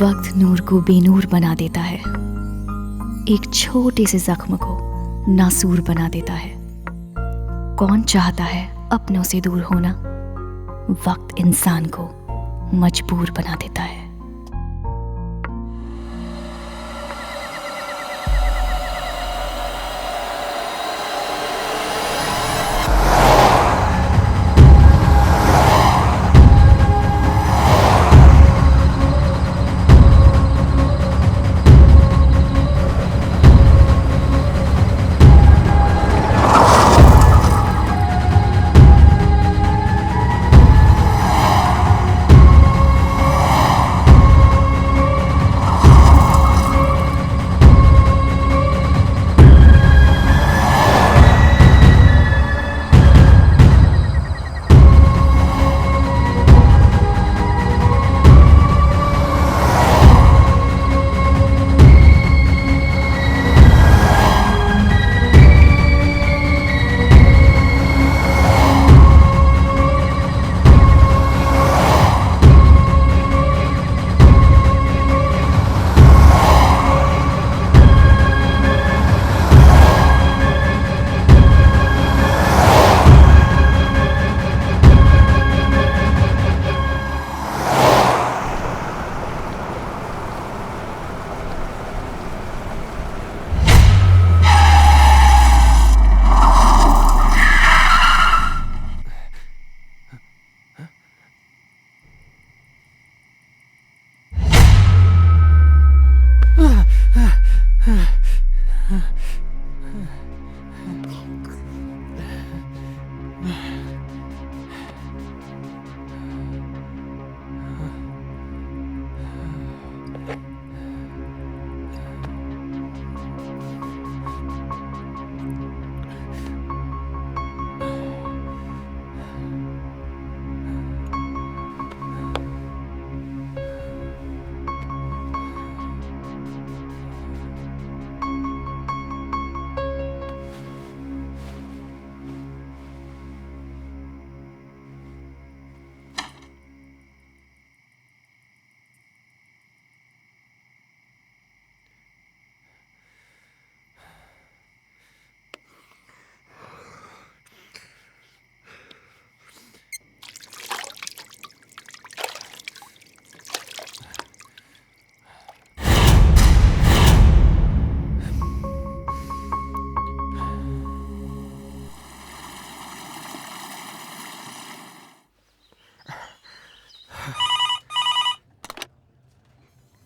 वक्त नूर को बेनूर बना देता है, एक छोटे से जख्म को नासूर बना देता है। कौन चाहता है अपनों से दूर होना? वक्त इंसान को मजबूर बना देता है।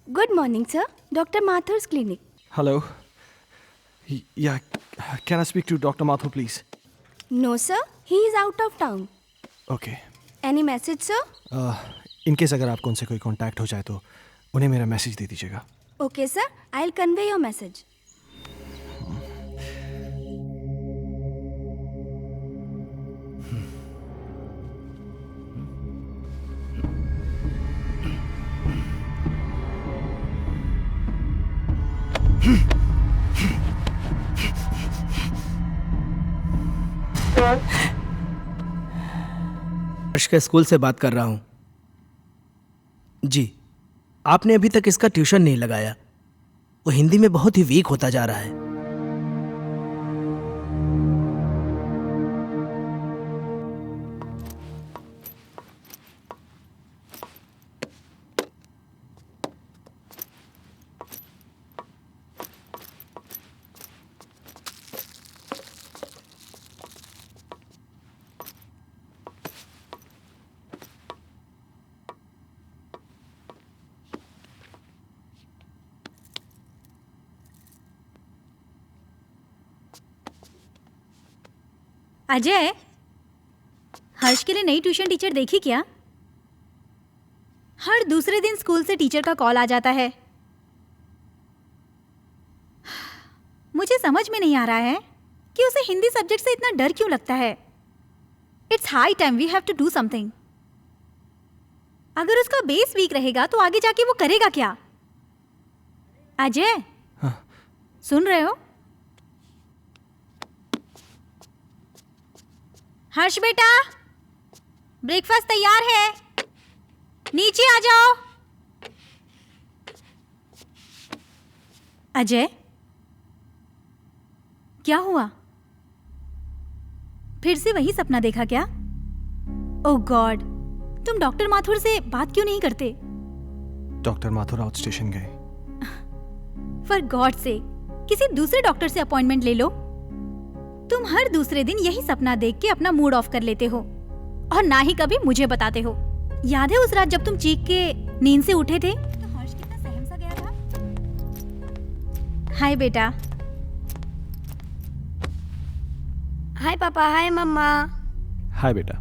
Good morning, sir. Dr. Mathur's clinic. Hello. Yeah, can I speak to Dr. Mathur, please? No, sir. He is out of town. Okay. Any message, sir? In case अगर आपको उनसे कोई कांटेक्ट हो जाए तो उन्हें मेरा मैसेज दे दीजिएगा. Okay, sir. I'll convey your message. हर्ष के स्कूल से बात कर रहा हूँ। जी, आपने अभी तक इसका ट्यूशन नहीं लगाया। वो हिंदी में बहुत ही वीक होता जा रहा है। अजय, हर्ष के लिए नई ट्यूशन टीचर देखी क्या? हर दूसरे दिन स्कूल से टीचर का कॉल आ जाता है। मुझे समझ में नहीं आ रहा है कि उसे हिंदी सब्जेक्ट से इतना डर क्यों लगता है। It's high time we have to do something. अगर उसका बेस वीक रहेगा तो आगे जाके वो करेगा क्या? अजय, हाँ. सुन रहे हो? हर्ष बेटा, ब्रेकफास्ट तैयार है, नीचे आ जाओ। अजय, क्या हुआ? फिर से वही सपना देखा क्या? ओह गॉड, तुम डॉक्टर माथुर से बात क्यों नहीं करते? डॉक्टर माथुर आउट स्टेशन गए। फॉर गॉड से किसी दूसरे डॉक्टर से अपॉइंटमेंट ले लो। तुम हर दूसरे दिन यही सपना देख के अपना मूड ऑफ कर लेते हो और ना ही कभी मुझे बताते हो। याद है उस रात जब तुम चीख के नींद से उठे थे तो हर्ष कितना सहम सा गया था। हाय बेटा। हाय पापा, हाय मम्मा। हाय बेटा।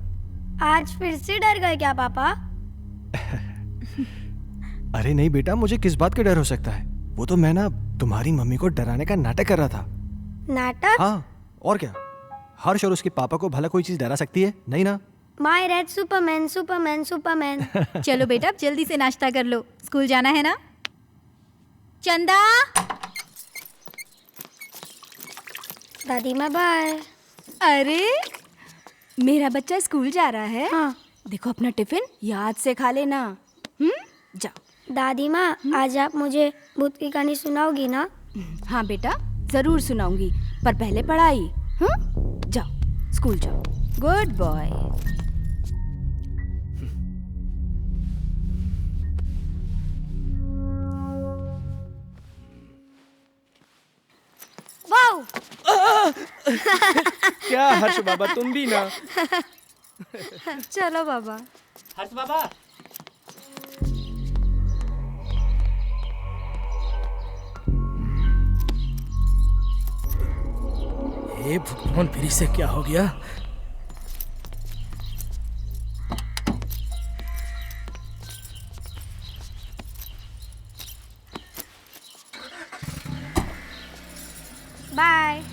आज फिर से डर गए क्या पापा? अरे नहीं बेटा, मुझे किस बात का डर हो सकता है? वो तो मैं ना तुम्हारी मम्मी को डराने का नाटक कर रहा था। नाटक? हाँ, और क्या? हर्ष और उसके पापा को भला कोई चीज डरा सकती है? नहीं ना। My red Superman Superman Superman. चलो बेटा, अब जल्दी से नाश्ता कर लो, स्कूल जाना है ना। चंदा। दादी माँ बाय। अरे मेरा बच्चा स्कूल जा रहा है। हाँ। देखो अपना टिफिन याद से खा लेना। जाओ। दादी माँ, आज आप मुझे भूत की कहानी सुनाओगी ना? हाँ बेटा, जरूर सुनाऊंगी, पर पहले पढ़ाई। जाओ स्कूल जाओ, गुड बॉय। वाओ! क्या हर्ष बाबा, तुम भी ना। चलो बाबा। हर्ष बाबा। ये भगवान, फिर से क्या हो गया? बाय।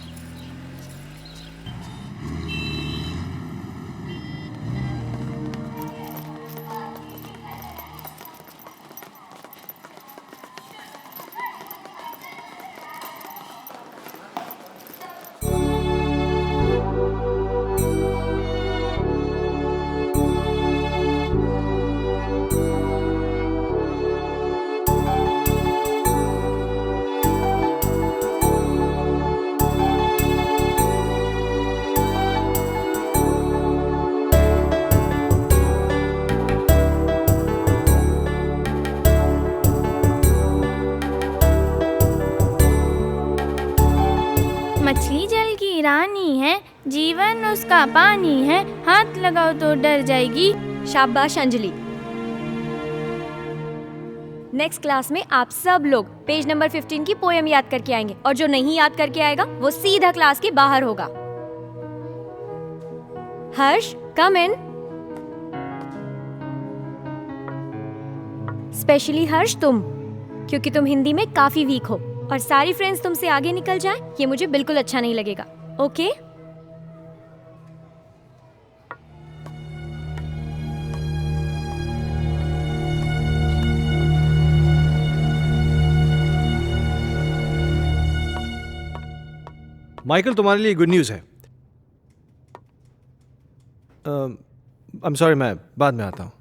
मछली जल की रानी है, जीवन उसका पानी है, हाथ लगाओ तो डर जाएगी। शाबाश अंजलि। नेक्स्ट क्लास में आप सब लोग पेज नंबर 15 की पोएम याद करके आएंगे और जो नहीं याद करके आएगा वो सीधा क्लास के बाहर होगा। हर्ष, कम इन। स्पेशली हर्ष तुम, क्योंकि तुम हिंदी में काफी वीक हो और सारी फ्रेंड्स तुमसे आगे निकल जाएं, ये मुझे बिल्कुल अच्छा नहीं लगेगा। ओके? माइकल, तुम्हारे लिए गुड न्यूज़ है। आई एम सॉरी, मैं बाद में आता हूँ।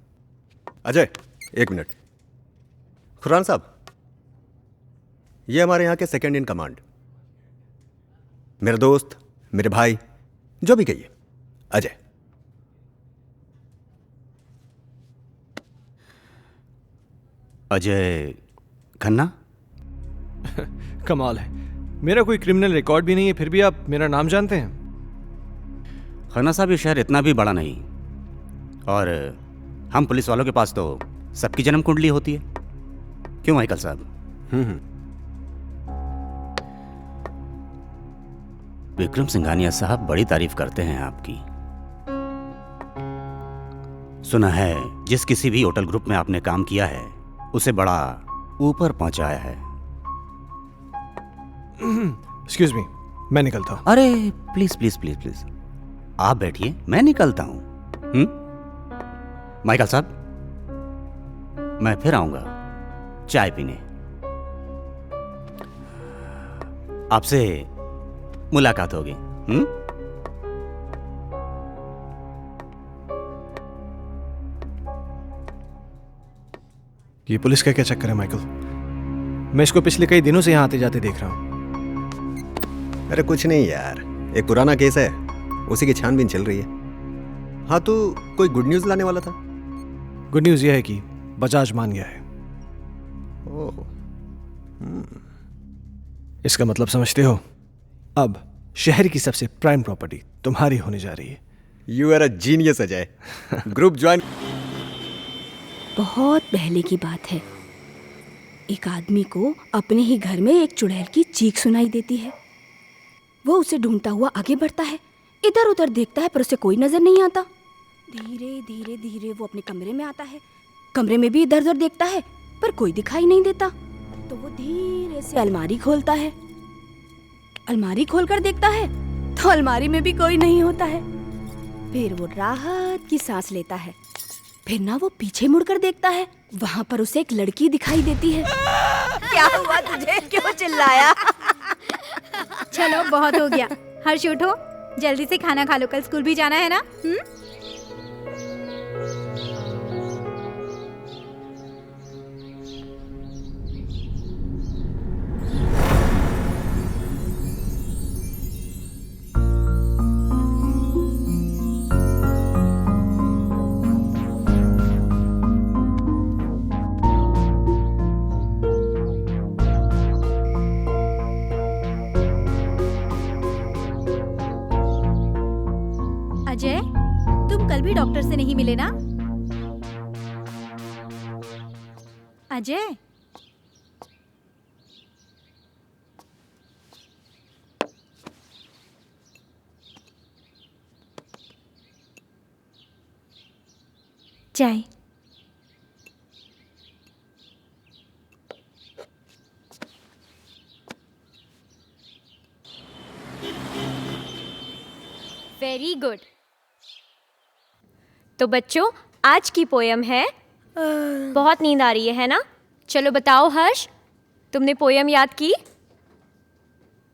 अजय, एक मिनट। खुरान साहब, ये हमारे यहाँ के सेकंड इन कमांड, मेरे दोस्त, मेरे भाई, जो भी कहिए, अजय। अजय खन्ना? कमाल है, मेरा कोई क्रिमिनल रिकॉर्ड भी नहीं है, फिर भी आप मेरा नाम जानते हैं। खन्ना साहब, ये शहर इतना भी बड़ा नहीं, और हम पुलिस वालों के पास तो सबकी जन्म कुंडली होती है। क्यों माइकल साहब? विक्रम सिंघानिया साहब बड़ी तारीफ करते हैं आपकी। सुना है जिस किसी भी होटल ग्रुप में आपने काम किया है उसे बड़ा ऊपर पहुंचाया है। एक्सक्यूज मी, मैं निकलता हूँ। अरे प्लीज प्लीज प्लीज प्लीज, आप बैठिए, मैं निकलता हूं। माइकल साहब, मैं फिर आऊंगा चाय पीने, आपसे मुलाकात होगी। ये पुलिस का क्या चक्कर है माइकल? मैं इसको पिछले कई दिनों से यहाँ आते जाते देख रहा हूँ। अरे कुछ नहीं यार, एक पुराना केस है, उसी की छानबीन चल रही है। हाँ, तू कोई गुड न्यूज़ लाने वाला था? गुड न्यूज़ यह है कि बजाज मान गया है। ओह, इसका मतलब समझते हो? अब शहर की सबसे प्राइम प्रॉपर्टी तुम्हारी होने जा रही है। You are a genius Ajay. Group join. बहुत पहले की बात है, एक आदमी को अपने ही घर में एक चुड़ैल की चीख सुनाई देती है। वो उसे ढूंढता हुआ आगे बढ़ता है, इधर उधर देखता है पर उसे कोई नजर नहीं आता। धीरे धीरे धीरे वो अपने कमरे में आता है। कमरे में भी इधर उधर देखता है पर कोई दिखाई नहीं देता। तो वो धीरे से अलमारी खोलता है। अलमारी खोलकर देखता है तो अलमारी में भी कोई नहीं होता है। फिर वो राहत की सांस लेता है। फिर ना वो पीछे मुड़कर देखता है, वहां पर उसे एक लड़की दिखाई देती है। क्या हुआ तुझे, क्यों चिल्लाया? चलो बहुत हो गया। हर्ष उठो, जल्दी से खाना खा लो, कल स्कूल भी जाना है ना। अजय, तुम कल भी डॉक्टर से नहीं मिले ना? अजय, चाय। Very good. तो बच्चों, आज की पोयम है बहुत नींद आ रही है ना? चलो बताओ हर्ष, तुमने पोयम याद की?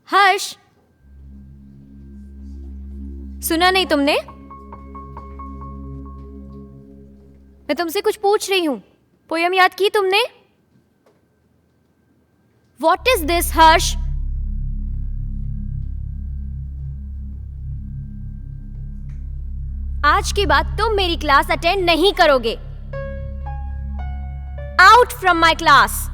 हर्ष, सुना नहीं तुमने? मैं तुमसे कुछ पूछ रही हूं। पोयम याद की तुमने? वॉट इज दिस हर्ष? आज के बाद तुम मेरी क्लास अटेंड नहीं करोगे। Out from my class.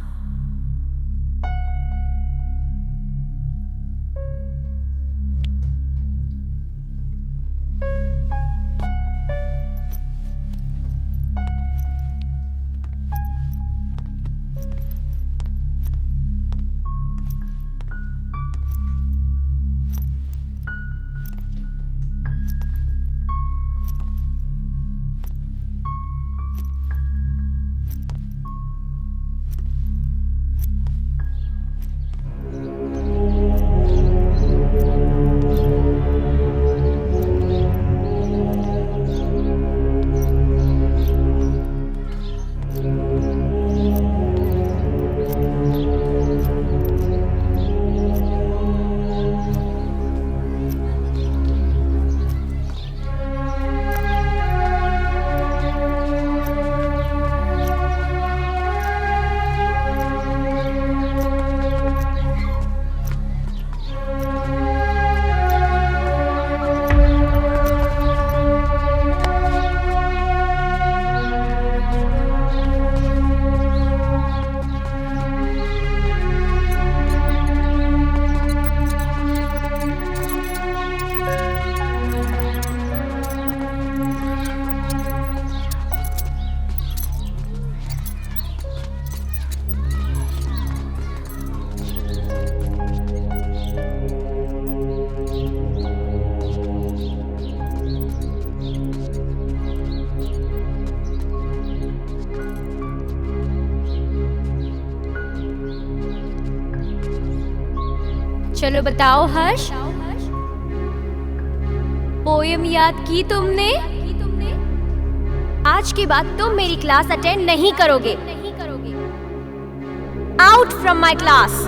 चलो बताओ हर्ष, पोयम याद की तुमने? आज के बाद तुम मेरी क्लास अटेंड नहीं करोगे। Out from my class.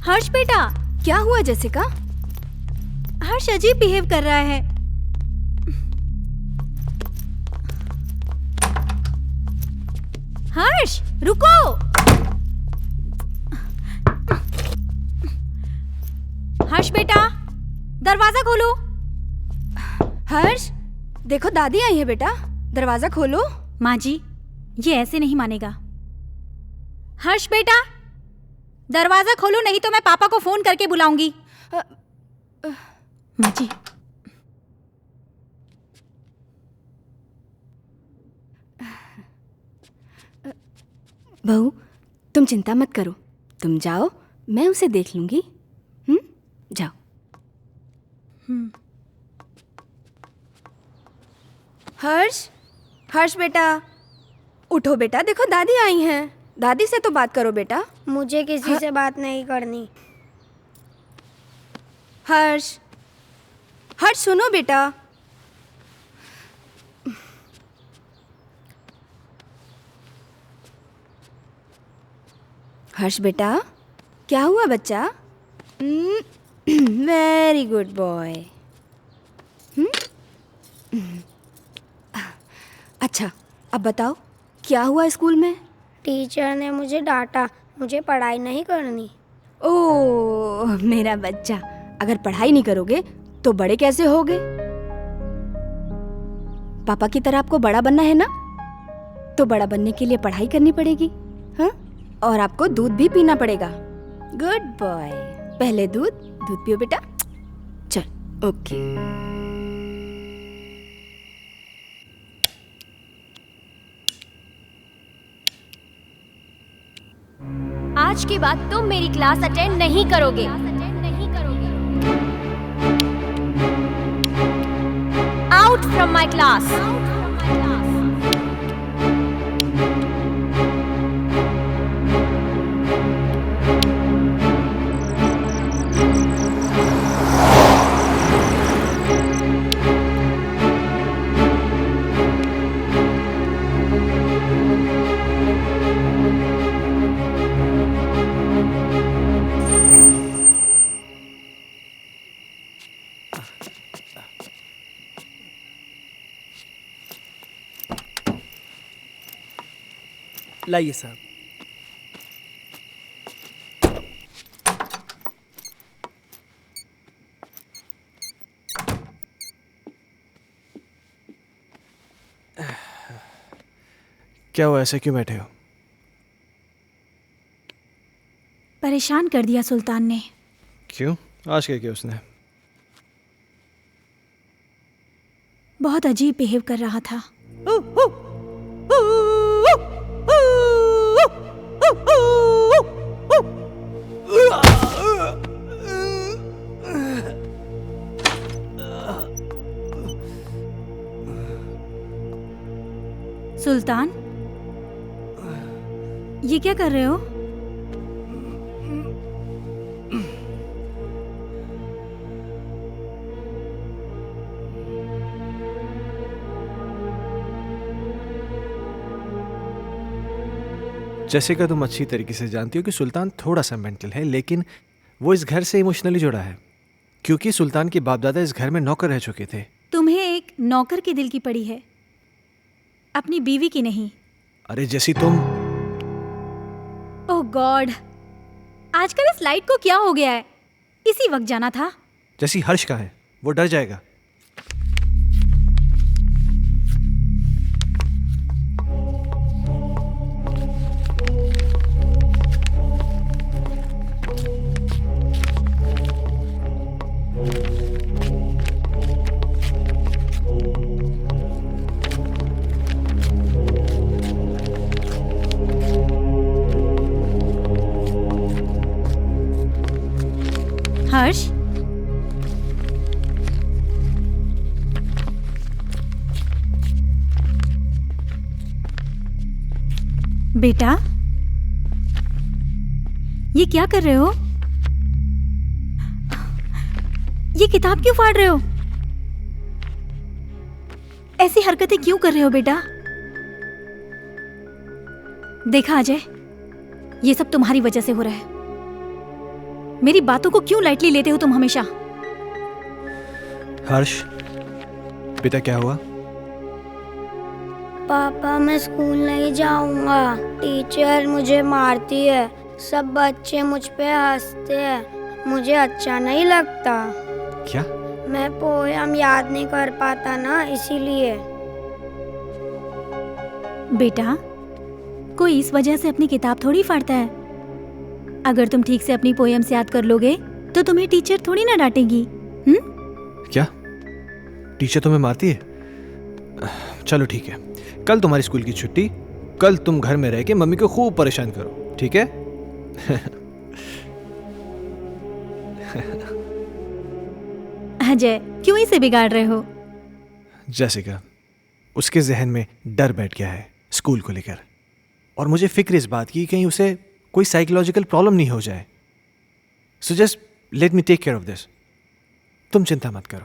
Harsh बेटा, क्या हुआ जैसिका? हर्ष अजीब बिहेव कर रहा है। हर्ष रुको। हर्ष बेटा, दरवाजा खोलो। हर्ष, देखो दादी आई है बेटा, दरवाजा खोलो। माँ जी, ये ऐसे नहीं मानेगा। हर्ष बेटा, दरवाजा खोलो, नहीं तो मैं पापा को फोन करके बुलाऊंगी। माँ जी। बहू, तुम चिंता मत करो, तुम जाओ, मैं उसे देख लूंगी। जाओ। हर्ष, हर्ष बेटा, उठो बेटा, देखो दादी आई हैं। दादी से तो बात करो बेटा। मुझे किसी से बात नहीं करनी। हर्ष, हर्ष सुनो बेटा। हर्ष बेटा, क्या हुआ बच्चा? Very good boy. अच्छा, अब बताओ क्या हुआ स्कूल में? टीचर ने मुझे डांटा, मुझे पढ़ाई नहीं करनी। ओह मेरा बच्चा, अगर पढ़ाई नहीं करोगे तो बड़े कैसे होगे? पापा की तरह आपको बड़ा बनना है ना, तो बड़ा बनने के लिए पढ़ाई करनी पड़ेगी। हाँ, और आपको दूध भी पीना पड़ेगा। गुड बॉय, पहले दूध पियो बेटा। चल, ओके। आज के बाद तुम मेरी क्लास अटेंड नहीं करोगे। Out from my class. लाइए साहब। क्या हुआ, ऐसे क्यों बैठे हो? परेशान कर दिया सुल्तान ने। क्यों? आज क्या किया उसने? बहुत अजीब बिहेव कर रहा था। सुल्तान, ये क्या कर रहे हो? जैसिका, तुम अच्छी तरीके से जानती हो कि सुल्तान थोड़ा सा मेंटल है, लेकिन वो इस घर से इमोशनली जुड़ा है क्योंकि सुल्तान के बाप दादा इस घर में नौकर रह चुके थे। तुम्हें एक नौकर के दिल की पड़ी है, अपनी बीवी की नहीं। अरे जैसी तुम। ओह गॉड, आजकल इस लाइट को क्या हो गया है? इसी वक्त जाना था। जैसी हर्ष का है, वो डर जाएगा। हर्ष, बेटा, ये क्या कर रहे हो? ये किताब क्यों फाड़ रहे हो? ऐसी हरकतें क्यों कर रहे हो बेटा? देखा अजय, ये सब तुम्हारी वजह से हो रहा है। मेरी बातों को क्यों लाइटली लेते हो तुम हमेशा? हर्ष, बेटा क्या हुआ? पापा मैं स्कूल नहीं जाऊंगा, टीचर मुझे मारती है, सब बच्चे मुझ पे हंसते हैं, मुझे अच्छा नहीं लगता। क्या? मैं पोयम याद नहीं कर पाता ना, इसीलिए। बेटा, कोई इस वजह से अपनी किताब थोड़ी फाड़ता है। अगर तुम ठीक से अपनी पोएम्स याद कर लोगे तो तुम्हें टीचर थोड़ी ना डांटेगी। क्या टीचर तुम्हें मारती है? चलो ठीक है, कल तुम्हारी स्कूल की छुट्टी, कल तुम घर में रह के मम्मी को खूब परेशान करो, ठीक है? अजय, क्यों इसे बिगाड़ रहे हो? जैसिका, उसके जहन में डर बैठ गया है स्कूल को लेकर, और मुझे फिक्र इस बात की कहीं उसे कोई साइकोलॉजिकल प्रॉब्लम नहीं हो जाए। So just let me take care of this. तुम चिंता मत करो।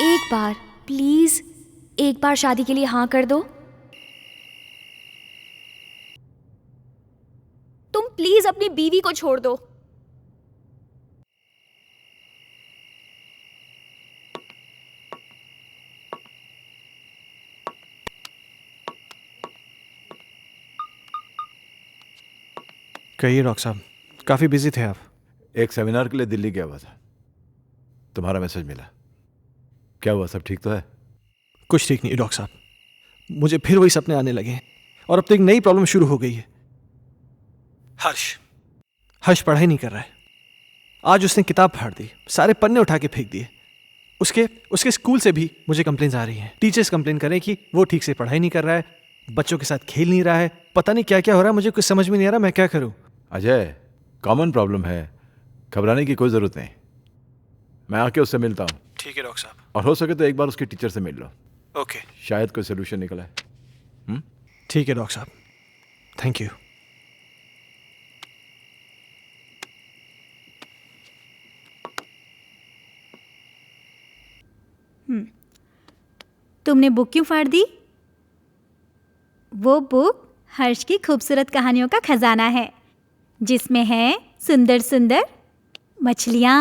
एक बार प्लीज, एक बार शादी के लिए हाँ कर दो। तुम प्लीज अपनी बीवी को छोड़ दो। कहिए डॉक्टर साहब, काफी बिजी थे आप। एक सेमिनार के लिए दिल्ली गया हुआ था, तुम्हारा मैसेज मिला। क्या हुआ, सब ठीक तो है? कुछ ठीक नहीं डॉक्टर साहब, मुझे फिर वही सपने आने लगे हैं और अब तो एक नई प्रॉब्लम शुरू हो गई है। हर्ष पढ़ाई नहीं कर रहा है। आज उसने किताब फाड़ दी, सारे पन्ने उठा के फेंक दिए। उसके स्कूल से भी मुझे कंप्लेंट्स आ रही हैं। टीचर्स कंप्लेन कर रहे हैं कि वो ठीक से पढ़ाई नहीं कर रहा है, बच्चों के साथ खेल नहीं रहा है, पता नहीं क्या क्या हो रहा है। मुझे कुछ समझ में नहीं आ रहा, मैं क्या करूं? अजय, कॉमन प्रॉब्लम है, घबराने की कोई ज़रूरत नहीं। मैं आके उससे मिलता हूँ। ठीक है डॉक्टर साहब। और हो सके तो एक बार उसके टीचर से मिल लो। ओके, शायद कोई सोल्यूशन निकला है। ठीक है डॉक्टर साहब, थैंक यू। तुमने बुक क्यों फाड़ दी? वो बुक हर्ष की खूबसूरत कहानियों का खजाना है, जिसमें है सुंदर सुंदर मछलियाँ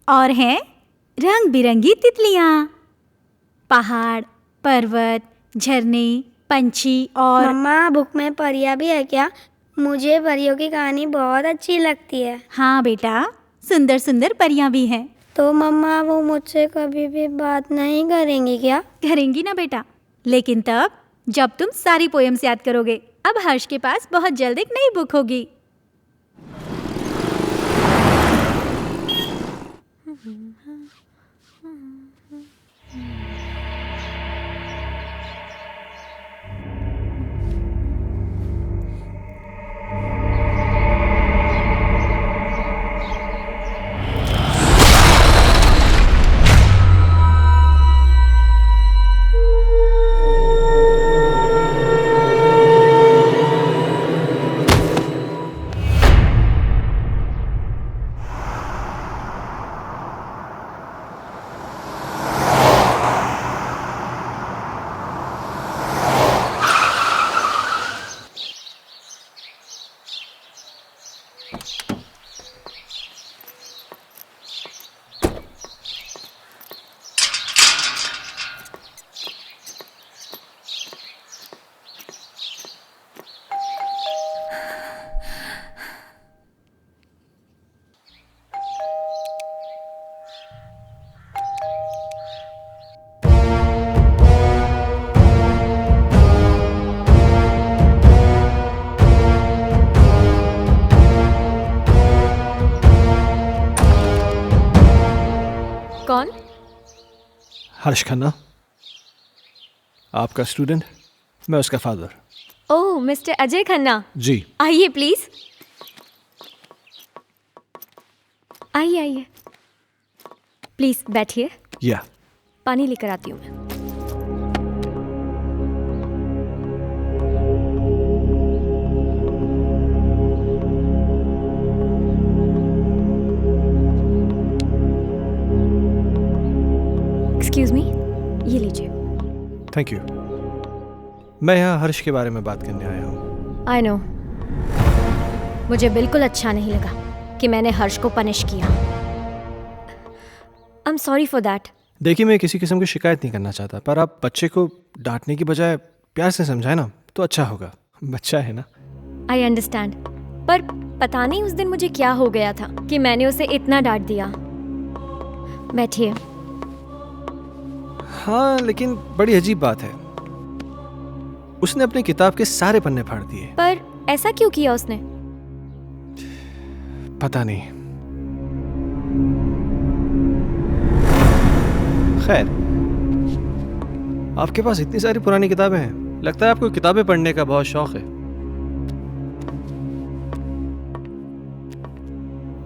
और हैं रंग बिरंगी तितलियाँ, पहाड़, पर्वत, झरने, पंछी और। मम्मा, बुक में परियां भी है क्या? मुझे परियों की कहानी बहुत अच्छी लगती है। हाँ बेटा, सुंदर सुंदर परियां भी हैं। तो मम्मा, वो मुझसे कभी भी बात नहीं करेंगी क्या? करेंगी ना बेटा, लेकिन तब जब तुम सारी पोएम्स याद करोगे। अब हर्ष के पास बहुत जल्द एक नई बुक होगी। कौन? हर्ष खन्ना, आपका स्टूडेंट, मैं उसका फादर। ओह, मिस्टर अजय खन्ना, जी आइए प्लीज। आइए आइए, प्लीज बैठिए। या पानी लेकर आती हूँ मैं। एक्सक्यूज मी, ये लीजिए। Thank you. मैं यहाँ हर्ष के बारे में बात करने आया हूँ। आई नो, मुझे बिल्कुल अच्छा नहीं लगा कि मैंने हर्ष को पनिश किया। I am sorry for that. देखिए, मैं किसी किस्म की शिकायत नहीं करना चाहता, पर आप बच्चे को डांटने की बजाय प्यार से समझाए ना तो अच्छा होगा। बच्चा है ना। आई अंडरस्टैंड, पर पता नहीं उस दिन मुझे क्या हो गया था कि मैंने उसे इतना डांट दिया। बैठिए। हाँ, लेकिन बड़ी अजीब बात है, उसने अपनी किताब के सारे पन्ने फाड़ दिए। पर ऐसा क्यों किया उसने? पता नहीं। खैर, आपके पास इतनी सारी पुरानी किताबें हैं, लगता है आपको किताबें पढ़ने का बहुत शौक है।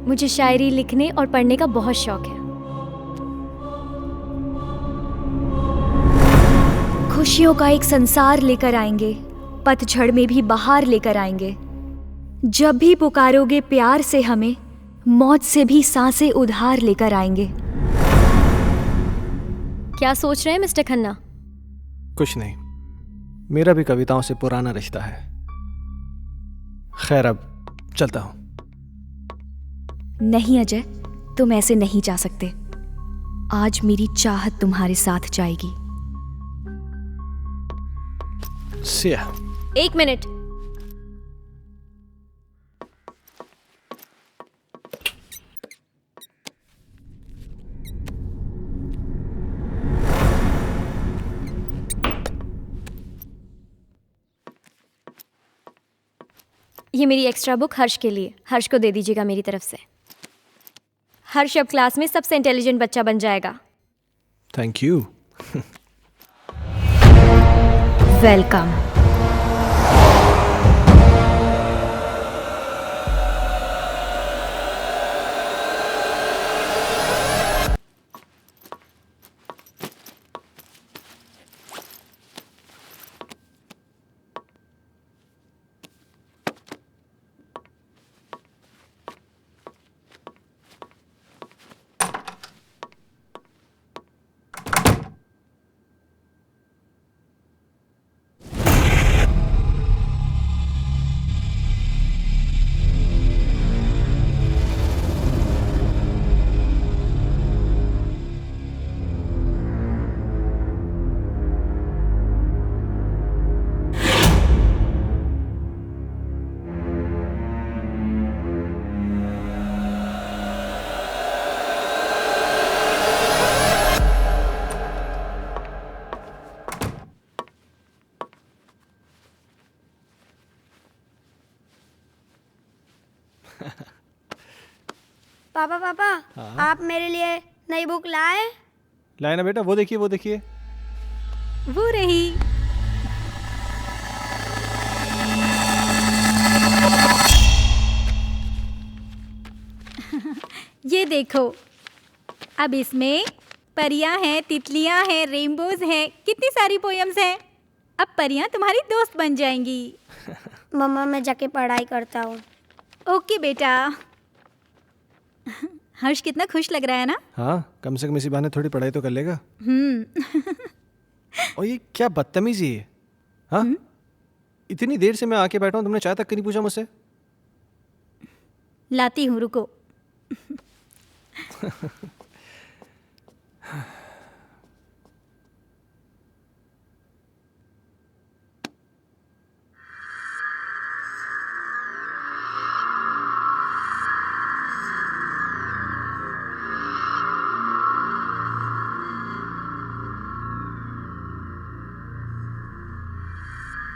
मुझे शायरी लिखने और पढ़ने का बहुत शौक है। खुशियों का एक संसार लेकर आएंगे, पतझड़ में भी बहार लेकर आएंगे। जब भी पुकारोगे प्यार से हमें, मौत से भी सांसें उधार लेकर आएंगे। क्या सोच रहे हैं मिस्टर खन्ना? कुछ नहीं, मेरा भी कविताओं से पुराना रिश्ता है। खैर, अब चलता हूं। नहीं अजय, तुम ऐसे नहीं जा सकते। आज मेरी चाहत तुम्हारे साथ जाएगी। See ya। 1 मिनट। ये मेरी एक्स्ट्रा बुक हर्ष के लिए, हर्ष को दे दीजिएगा मेरी तरफ से। हर्ष अब क्लास में सबसे इंटेलिजेंट बच्चा बन जाएगा। Thank you. वेलकम। पापा पापा, आप मेरे लिए नई बुक लाए? लाए ना बेटा, वो देखिए वो देखिए। वो रही। ये देखो, अब इसमें परियां हैं, तितलियां हैं, रेनबोज हैं, कितनी सारी पोयम्स हैं। अब परियां तुम्हारी दोस्त बन जाएंगी। मम्मा, मैं जाके पढ़ाई करता हूँ। ओके बेटा। हर्ष कितना खुश लग रहा है ना? हाँ, कम से कम इसी बहाने थोड़ी पढ़ाई तो कर लेगा। और ये क्या बदतमीजी है? हाँ, इतनी देर से मैं आके बैठा हूँ, तुमने चाय तक नहीं पूछा मुझसे। लाती हूँ, रुको।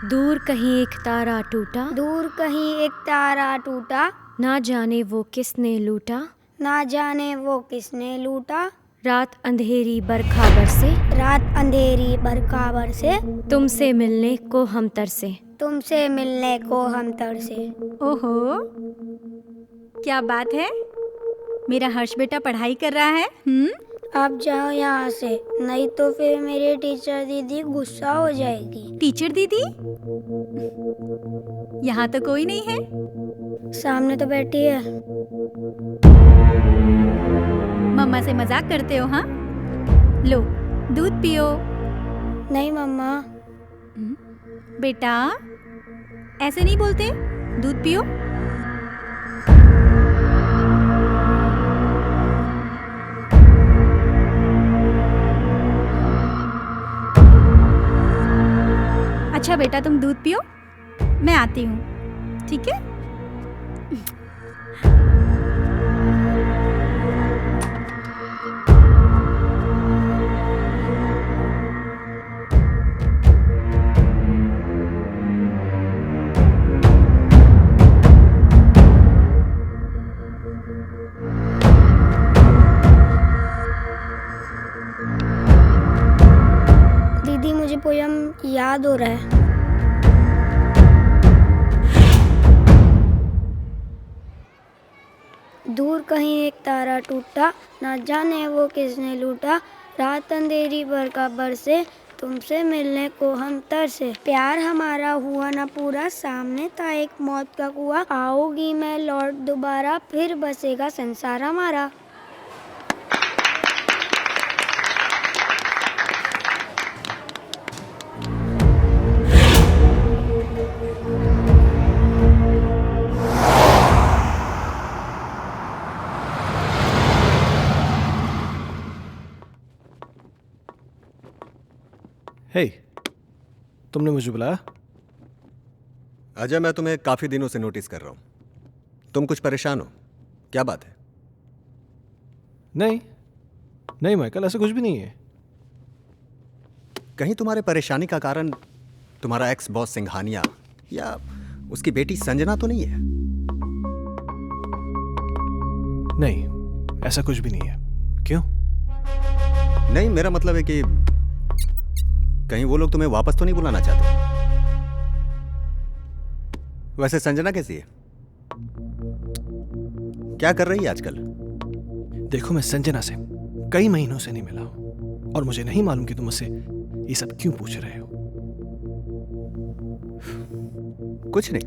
दूर कहीं एक तारा टूटा, दूर कहीं एक तारा टूटा, ना जाने वो किसने लूटा, ना जाने वो किसने लूटा। रात अंधेरी बरखा बरसे, रात अंधेरी बरखा बरसे, तुमसे मिलने को हम तरसे, तुमसे मिलने को हम तरसे। ओहो, क्या बात है। मेरा हर्ष बेटा पढ़ाई कर रहा है। आप जाओ यहाँ से, नहीं तो फिर मेरी टीचर दीदी गुस्सा हो जाएगी। टीचर दीदी? यहाँ तो कोई नहीं है। सामने तो बैठी है। मम्मा से मजाक करते हो? हाँ, लो दूध पियो। नहीं मम्मा। बेटा ऐसे नहीं बोलते, दूध पियो। अच्छा बेटा तुम दूध पियो, मैं आती हूँ, ठीक है? दीदी मुझे पोयम याद हो रहा है। दूर कहीं एक तारा टूटा, ना जाने वो किसने लूटा। रात अंधेरी बरखा बरसे, तुमसे मिलने को हम तरसे। प्यार हमारा हुआ ना पूरा, सामने था एक मौत का कुआं। आओगी मैं लौट दोबारा, फिर बसेगा संसार हमारा। हे, तुमने मुझे बुलाया? अजय, मैं तुम्हें काफी दिनों से नोटिस कर रहा हूं। तुम कुछ परेशान हो, क्या बात है? नहीं नहीं माइकल, ऐसा कुछ भी नहीं है। कहीं तुम्हारे परेशानी का कारण तुम्हारा एक्स बॉस सिंघानिया या उसकी बेटी संजना तो नहीं है? नहीं, ऐसा कुछ भी नहीं है। क्यों? नहीं, मेरा मतलब है कि कहीं वो लोग तुम्हें वापस तो नहीं बुलाना चाहते? वैसे संजना कैसी है? क्या कर रही है आजकल? देखो, मैं संजना से कई महीनों से नहीं मिला हूं और मुझे नहीं मालूम कि तुम मुझसे ये सब क्यों पूछ रहे हो। कुछ नहीं,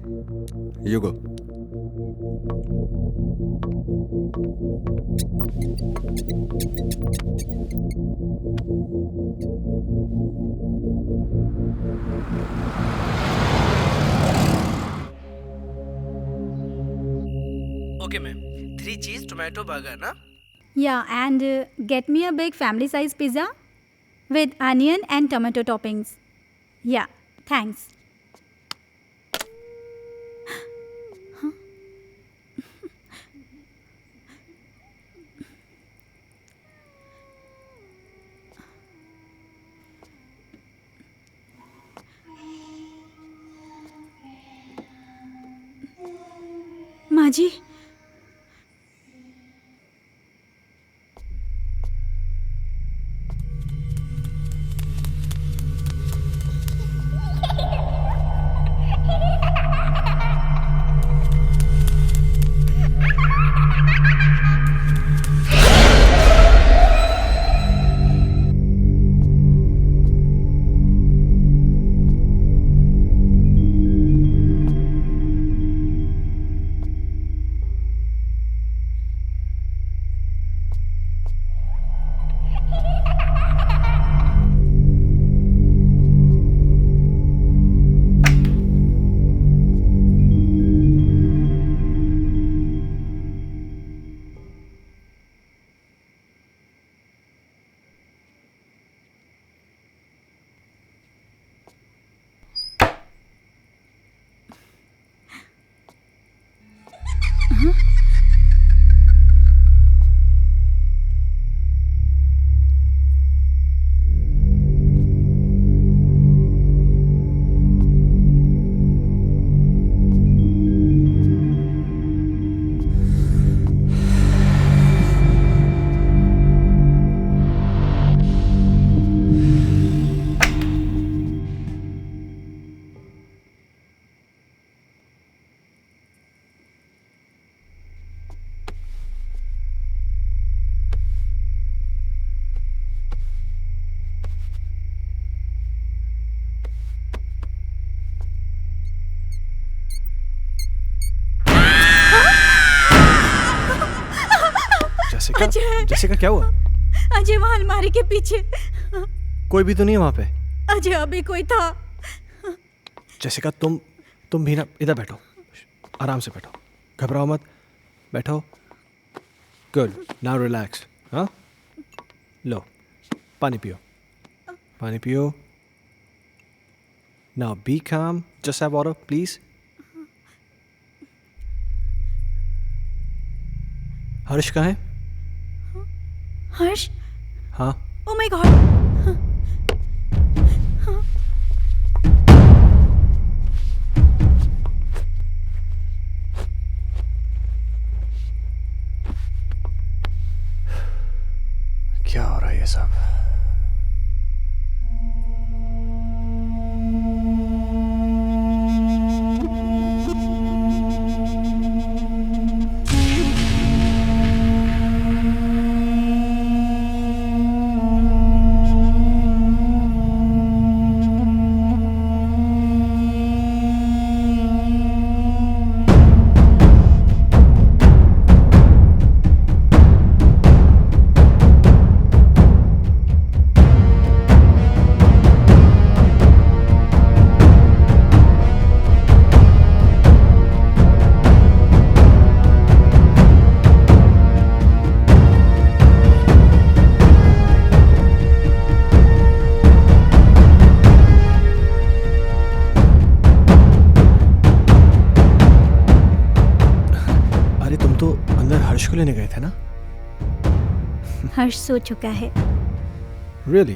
यू गो। ओके मैम, 3 चीज टोमेटो बर्गर ना? Yeah, and get me a big family size pizza with onion and tomato toppings. Yeah, thanks. माँ जी, जैसिका, क्या हुआ? अजय वहाँ अलमारी के पीछे। कोई भी तो नहीं है वहां पे। अजय अभी कोई था। जैसिका तुम भी ना इधर बैठो, आराम से बैठो, घबराओ मत, बैठो। Good, now relax. हाँ, लो पानी पियो, पानी पियो। नाउ बी काम, जस्ट हैव वाटर प्लीज। हर्ष कहाँ है? हर्ष? हाँ। Oh my God. क्या हो रहा है ये सब? हर्ष को लेने गए थे ना? हर्ष सो चुका है। Really?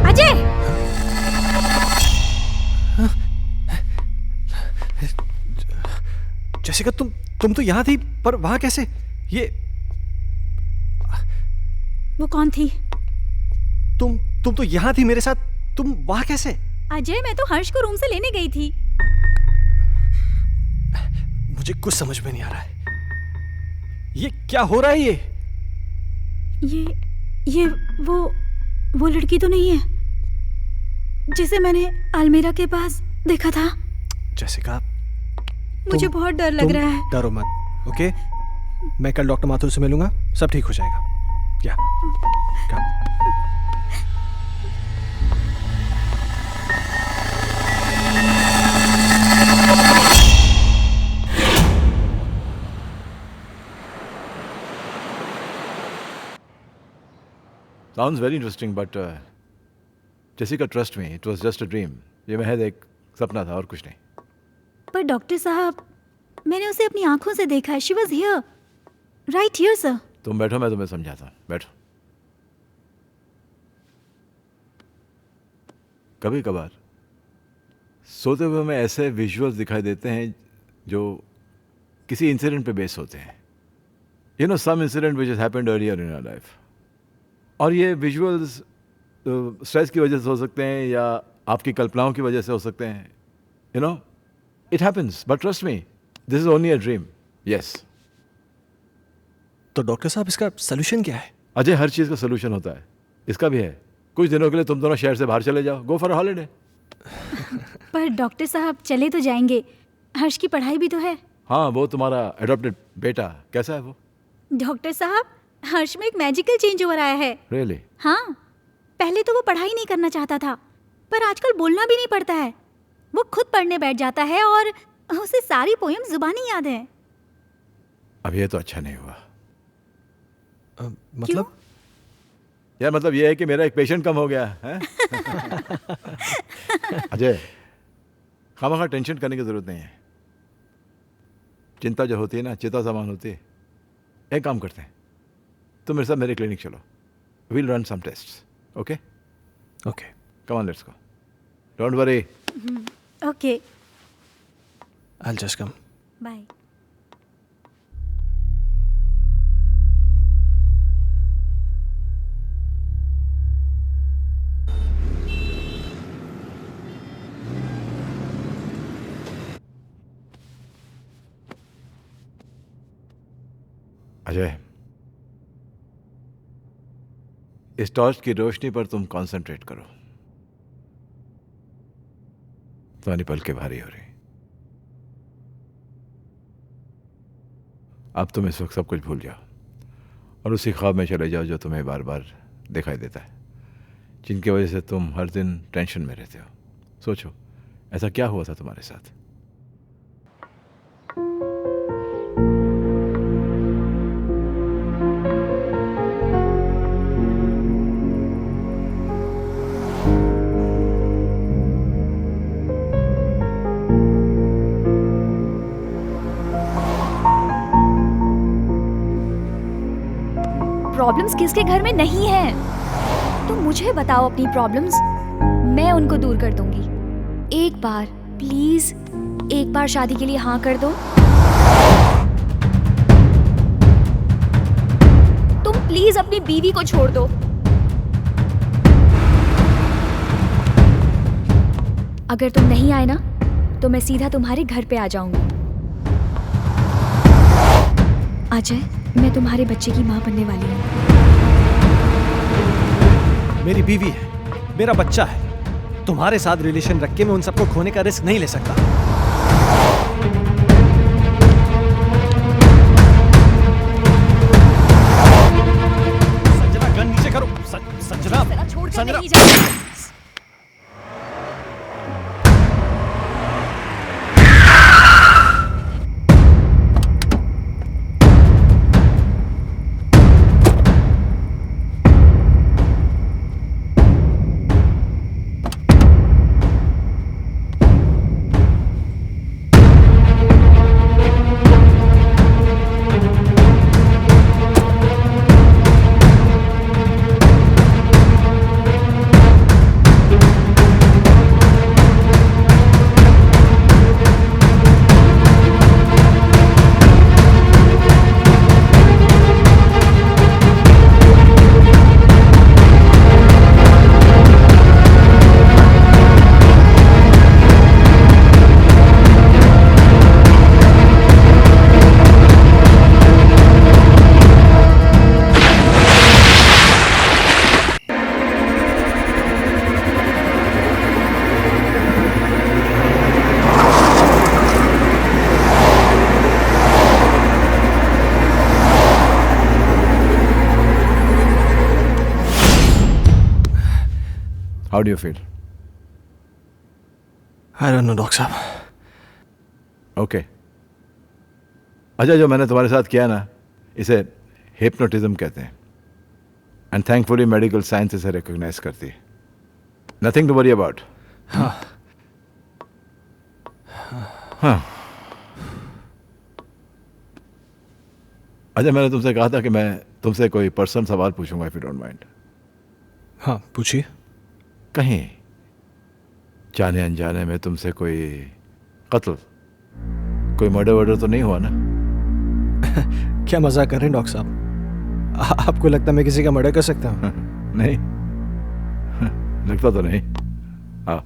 अजय! जैसिका तुम तो यहाँ थी, पर वहां कैसे? ये वो कौन थी? तुम तो यहाँ थी मेरे साथ, तुम वहां कैसे? अजय, मैं तो हर्ष को रूम से लेने गई थी। मुझे कुछ समझ में नहीं आ रहा है। ये क्या हो रहा है? ये वो लड़की तो नहीं है जिसे मैंने अलमीरा के पास देखा था? जैसिका, मुझे बहुत डर लग रहा है। डरो मत, ओके? मैं कल डॉक्टर माथुर से मिलूंगा, सब ठीक हो जाएगा। क्या? Sounds very interesting, but Jessica, trust me, it was just a dream. ये महज एक सपना था और कुछ नहीं। पर डॉक्टर साहब, मैंने उसे अपनी आंखों से देखा है। She was here, right here, sir. तुम बैठो, मैं तुम्हें समझाता हूँ। बैठो। कभी कभार सोते हुए हमें ऐसे विजुअल्स दिखाई देते हैं जो किसी इंसिडेंट पे बेस होते हैं। You know, some incident which has happened earlier in our life. और ये विजुअल्स स्ट्रेस की वजह से हो सकते हैं या आपकी कल्पनाओं की वजह से हो सकते हैं। You no, it happens, but trust me, this is only a dream. Yes. तो डॉक्टर साहब, इसका सोल्यूशन क्या है? अजय, हर चीज़ का सोल्यूशन होता है, इसका भी है। कुछ दिनों के लिए तुम दोनों शहर से बाहर चले जाओ, गो फॉर हॉलीडे। पर डॉक्टर साहब, चले तो जाएंगे, हर्ष की पढ़ाई भी तो है। हाँ, वो तुम्हारा एडॉप्टेड बेटा कैसा है वो? डॉक्टर साहब, हर्ष में एक मैजिकल चेंज ओवर आया है। Really? हाँ, पहले तो वो पढ़ाई नहीं करना चाहता था, पर आजकल बोलना भी नहीं पड़ता है। वो खुद पढ़ने बैठ जाता है और उसे सारी पोएम जुबानी याद है। अब ये तो अच्छा नहीं हुआ। मतलब? यार, मतलब ये है कि मेरा एक पेशेंट कम हो गया है। अजय, खामखा टेंशन करने की जरूरत नहीं है। चिंता जो होती है ना, चिता समान होती है। एक काम करते हैं, तुम मेरे साथ मेरे क्लिनिक चलो। We'll run some tests. Okay? Okay. Come on, let's go. Don't worry. Okay. I'll just come. Bye. Ajay, इस टॉर्च की रोशनी पर तुम कंसंट्रेट करो। तुम्हारी पलकें भारी हो रही। अब तुम इस वक्त सब कुछ भूल जाओ और उसी ख्वाब में चले जाओ जो तुम्हें बार बार दिखाई देता है, जिनकी वजह से तुम हर दिन टेंशन में रहते हो। सोचो, ऐसा क्या हुआ था तुम्हारे साथ? प्रॉब्लम्स किसके घर में नहीं है? तुम मुझे बताओ अपनी प्रॉब्लम्स, मैं उनको दूर कर दूंगी। एक बार प्लीज, एक बार शादी के लिए हाँ कर दो। तुम प्लीज अपनी बीवी को छोड़ दो। अगर तुम नहीं आए ना तो मैं सीधा तुम्हारे घर पे आ जाऊंगी। अजय, मैं तुम्हारे बच्चे की माँ बनने वाली हूँ। मेरी बीवी है, मेरा बच्चा है। तुम्हारे साथ रिलेशन रख के मैं उन सबको खोने का रिस्क नहीं ले सकता। संजना, गन नीचे करो। Sanjana, Sanjana. How do you feel? I don't know, doctor साहब। ओके। अच्छा, जो मैंने तुम्हारे साथ किया ना, इसे हिप्नोटिज्म कहते हैं। एंड थैंकफुली मेडिकल साइंस इसे रिकॉग्नाइज करती है। Nothing to worry about. हाँ। अच्छा, मैंने तुमसे कहा था कि मैं तुमसे कोई पर्सनल सवाल पूछूंगा, इफ यू डोंट माइंड। हाँ, पूछिए। कहीं जाने अनजाने में तुमसे कोई कत्ल, कोई मर्डर वर्डर तो नहीं हुआ ना? क्या मजाक कर रहे हैं डॉक्टर साहब? आपको लगता है मैं किसी का मर्डर कर सकता हूँ? नहीं, लगता तो नहीं। हाँ।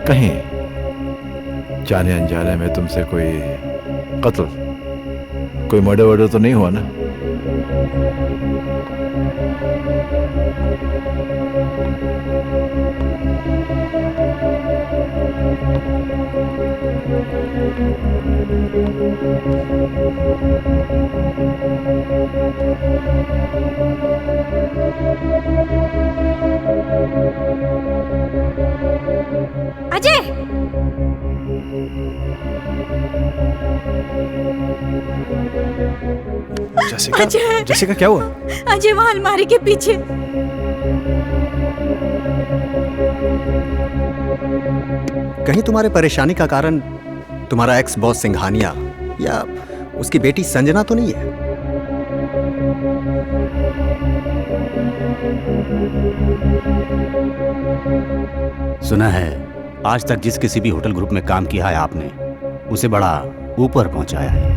कहीं जाने अनजाने में तुमसे कोई कत्ल, कोई मर्डर वर्डर तो नहीं हुआ ना? अजय! जैसिका, जैसिका क्या हुआ? अजय वहां अलमारी के पीछे। कहीं तुम्हारे परेशानी का कारण तुम्हारा एक्स बॉस सिंघानिया या उसकी बेटी संजना तो नहीं है? सुना है आज तक जिस किसी भी होटल ग्रुप में काम किया है आपने, उसे बड़ा ऊपर पहुंचाया है।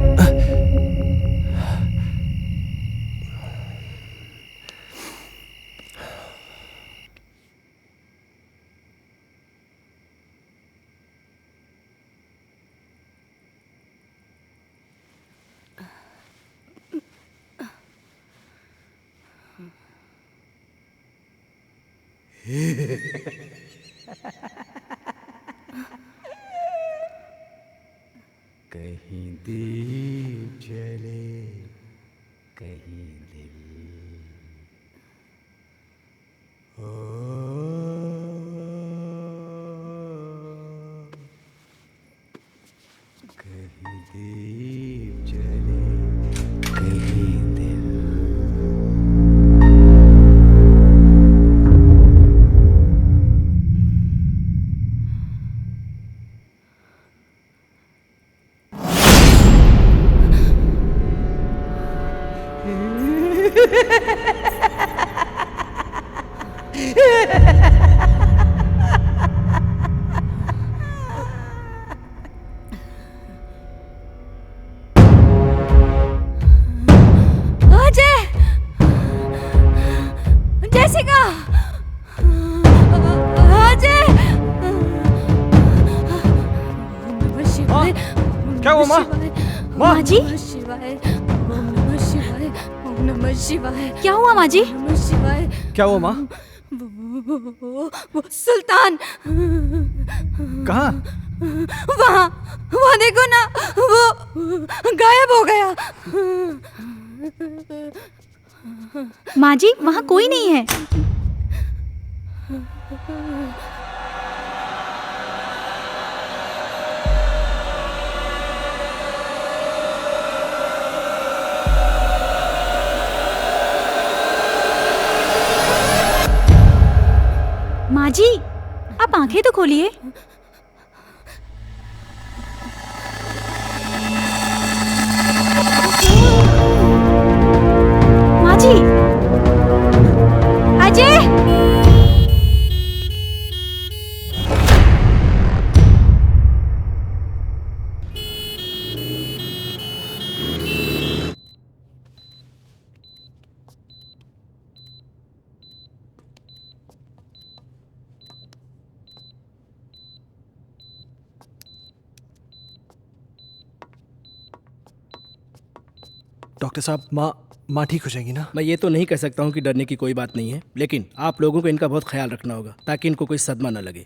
कहीं दीप जले कहीं दिल कहीं दीप जले कहीं दिल अजय, जैसिका, अजय। नमः शिवाय। क्या हुआ माँ? माँ जी? शिवाय। ओम नमः शिवाय। ओम नमः शिवाय। क्या हुआ माँ जी? नमः शिवाय। क्या हुआ माँ? वो सुल्तान कहाँ? वहाँ देखो ना, वो गायब हो गया। माँ जी, वहाँ कोई नहीं है। माँ जी, आप आंखें तो खोलिए। माँ जी, अजय। डॉक्टर साहब, माँ ठीक हो जाएगी ना? मैं ये तो नहीं कह सकता हूँ कि डरने की कोई बात नहीं है, लेकिन आप लोगों को इनका बहुत ख्याल रखना होगा ताकि इनको कोई सदमा न लगे।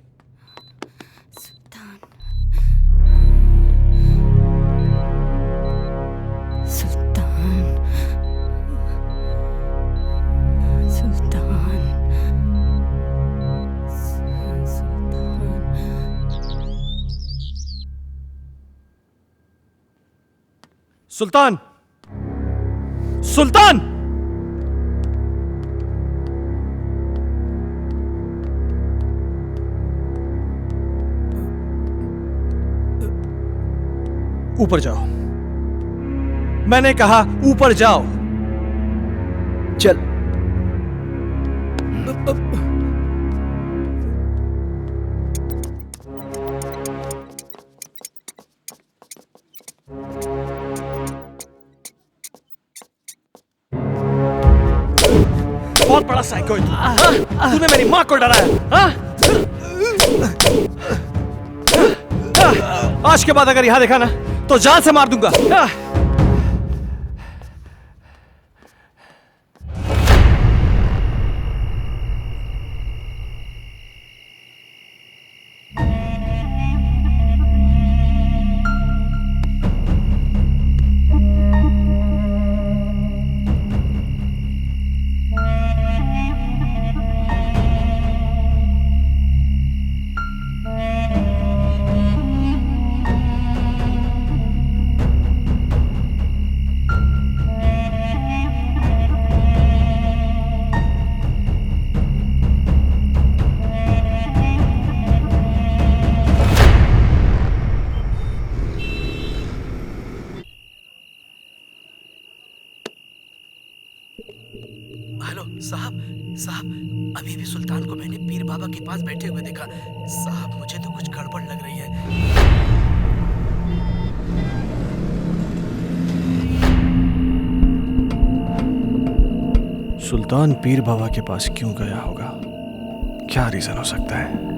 सुल्तान, सुल्तान! ऊपर जाओ। मैंने कहा ऊपर जाओ। चल। बहुत बड़ा साइको है तू। तूने मेरी माँ को डराया, हाँ? आज के बाद अगर यहां देखा ना तो जान से मार दूंगा। हेलो साहब, साहब अभी भी सुल्तान को मैंने पीर बाबा के पास बैठे हुए देखा। साहब मुझे तो कुछ गड़बड़ लग रही है। सुल्तान पीर बाबा के पास क्यों गया होगा? क्या रीजन हो सकता है?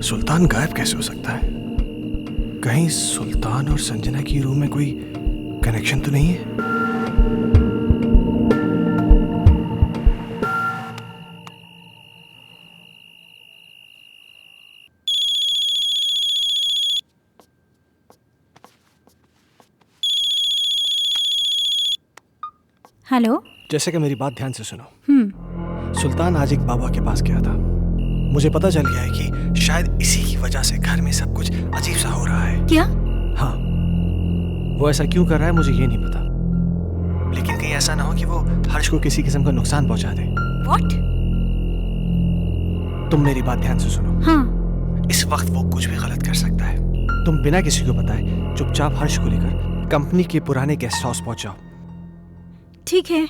सुल्तान गायब कैसे हो सकता है? कहीं सुल्तान और संजना की रूम में कोई कनेक्शन तो नहीं है? हेलो। जैसे कि मेरी बात ध्यान से सुनो। सुल्तान आज एक बाबा के पास गया था। मुझे पता चल गया है कि शायद इसी की वजह से घर में सब कुछ अजीब सा हो रहा है। क्या? हाँ, वो ऐसा क्यों कर रहा है मुझे ये नहीं पता, लेकिन कहीं ऐसा ना हो कि वो हर्ष को किसी किस्म का नुकसान पहुंचा दे। What? तुम मेरी बात ध्यान से सुनो। हाँ। इस वक्त वो कुछ भी गलत कर सकता है। तुम बिना किसी को बताए चुपचाप हर्ष को लेकर कंपनी के पुराने गेस्ट हाउस पहुंच जाओ। ठीक है।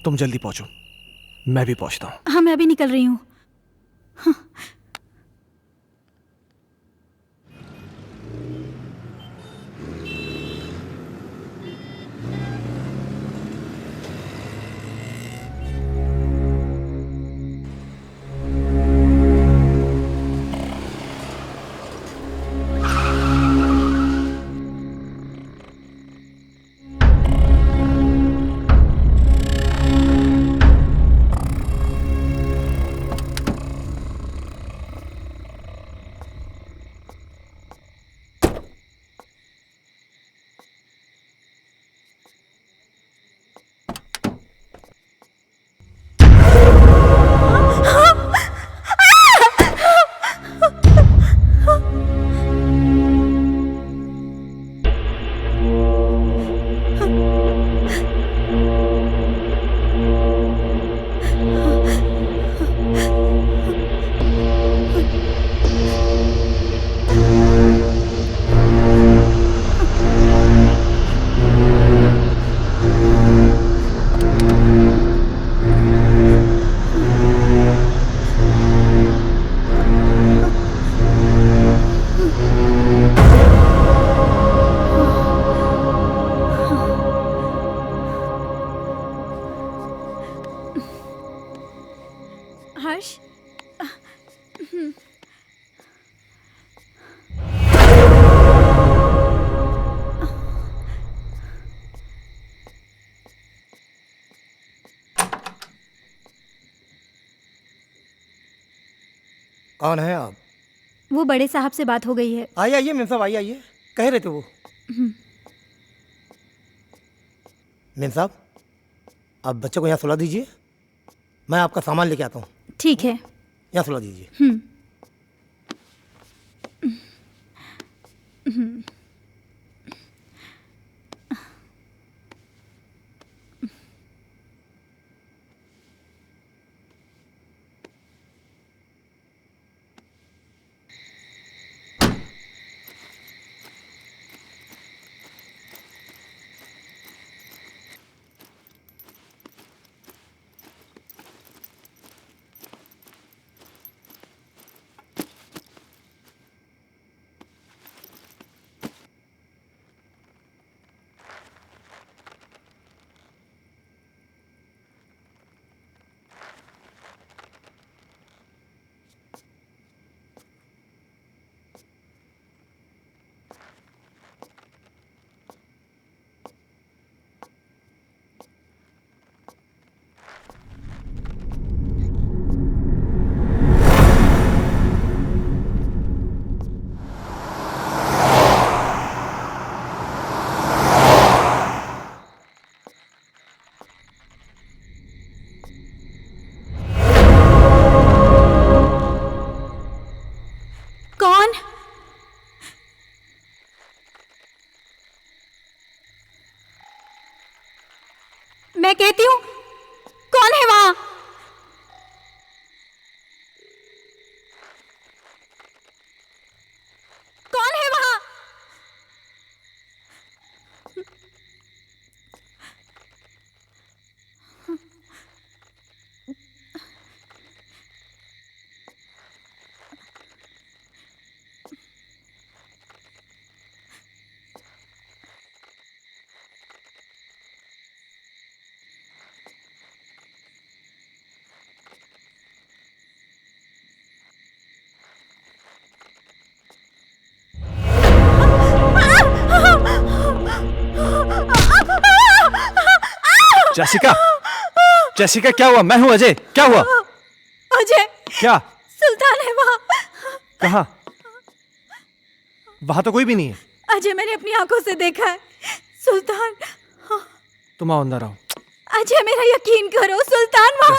तुम जल्दी पहुंचो, मैं भी पहुंचता हूँ। हाँ, मैं अभी निकल रही हूँ। हाँ। हर्ष। कौन है आप? वो बड़े साहब से बात हो गई है। आइए आइए मेम साहब, आइए आइए। कह रहे थे वो। मेम साहब, आप बच्चे को यहाँ सुला दीजिए, मैं आपका सामान लेके आता हूँ। ठीक है। यहाँ सुला दीजिए। कौन? मैं कहती हूँ, कौन है वहां? कौन है वहां? जेसिका, जेसिका क्या हुआ? मैं हूं अजय, क्या हुआ? अजय, क्या? सुल्तान है वहाँ। कहाँ? वहां तो कोई भी नहीं है। अजय, मैंने अपनी आंखों से देखा है सुल्तान। तुम आओ, अंदर आओ। अजय, मेरा यकीन करो, सुल्तान वहाँ।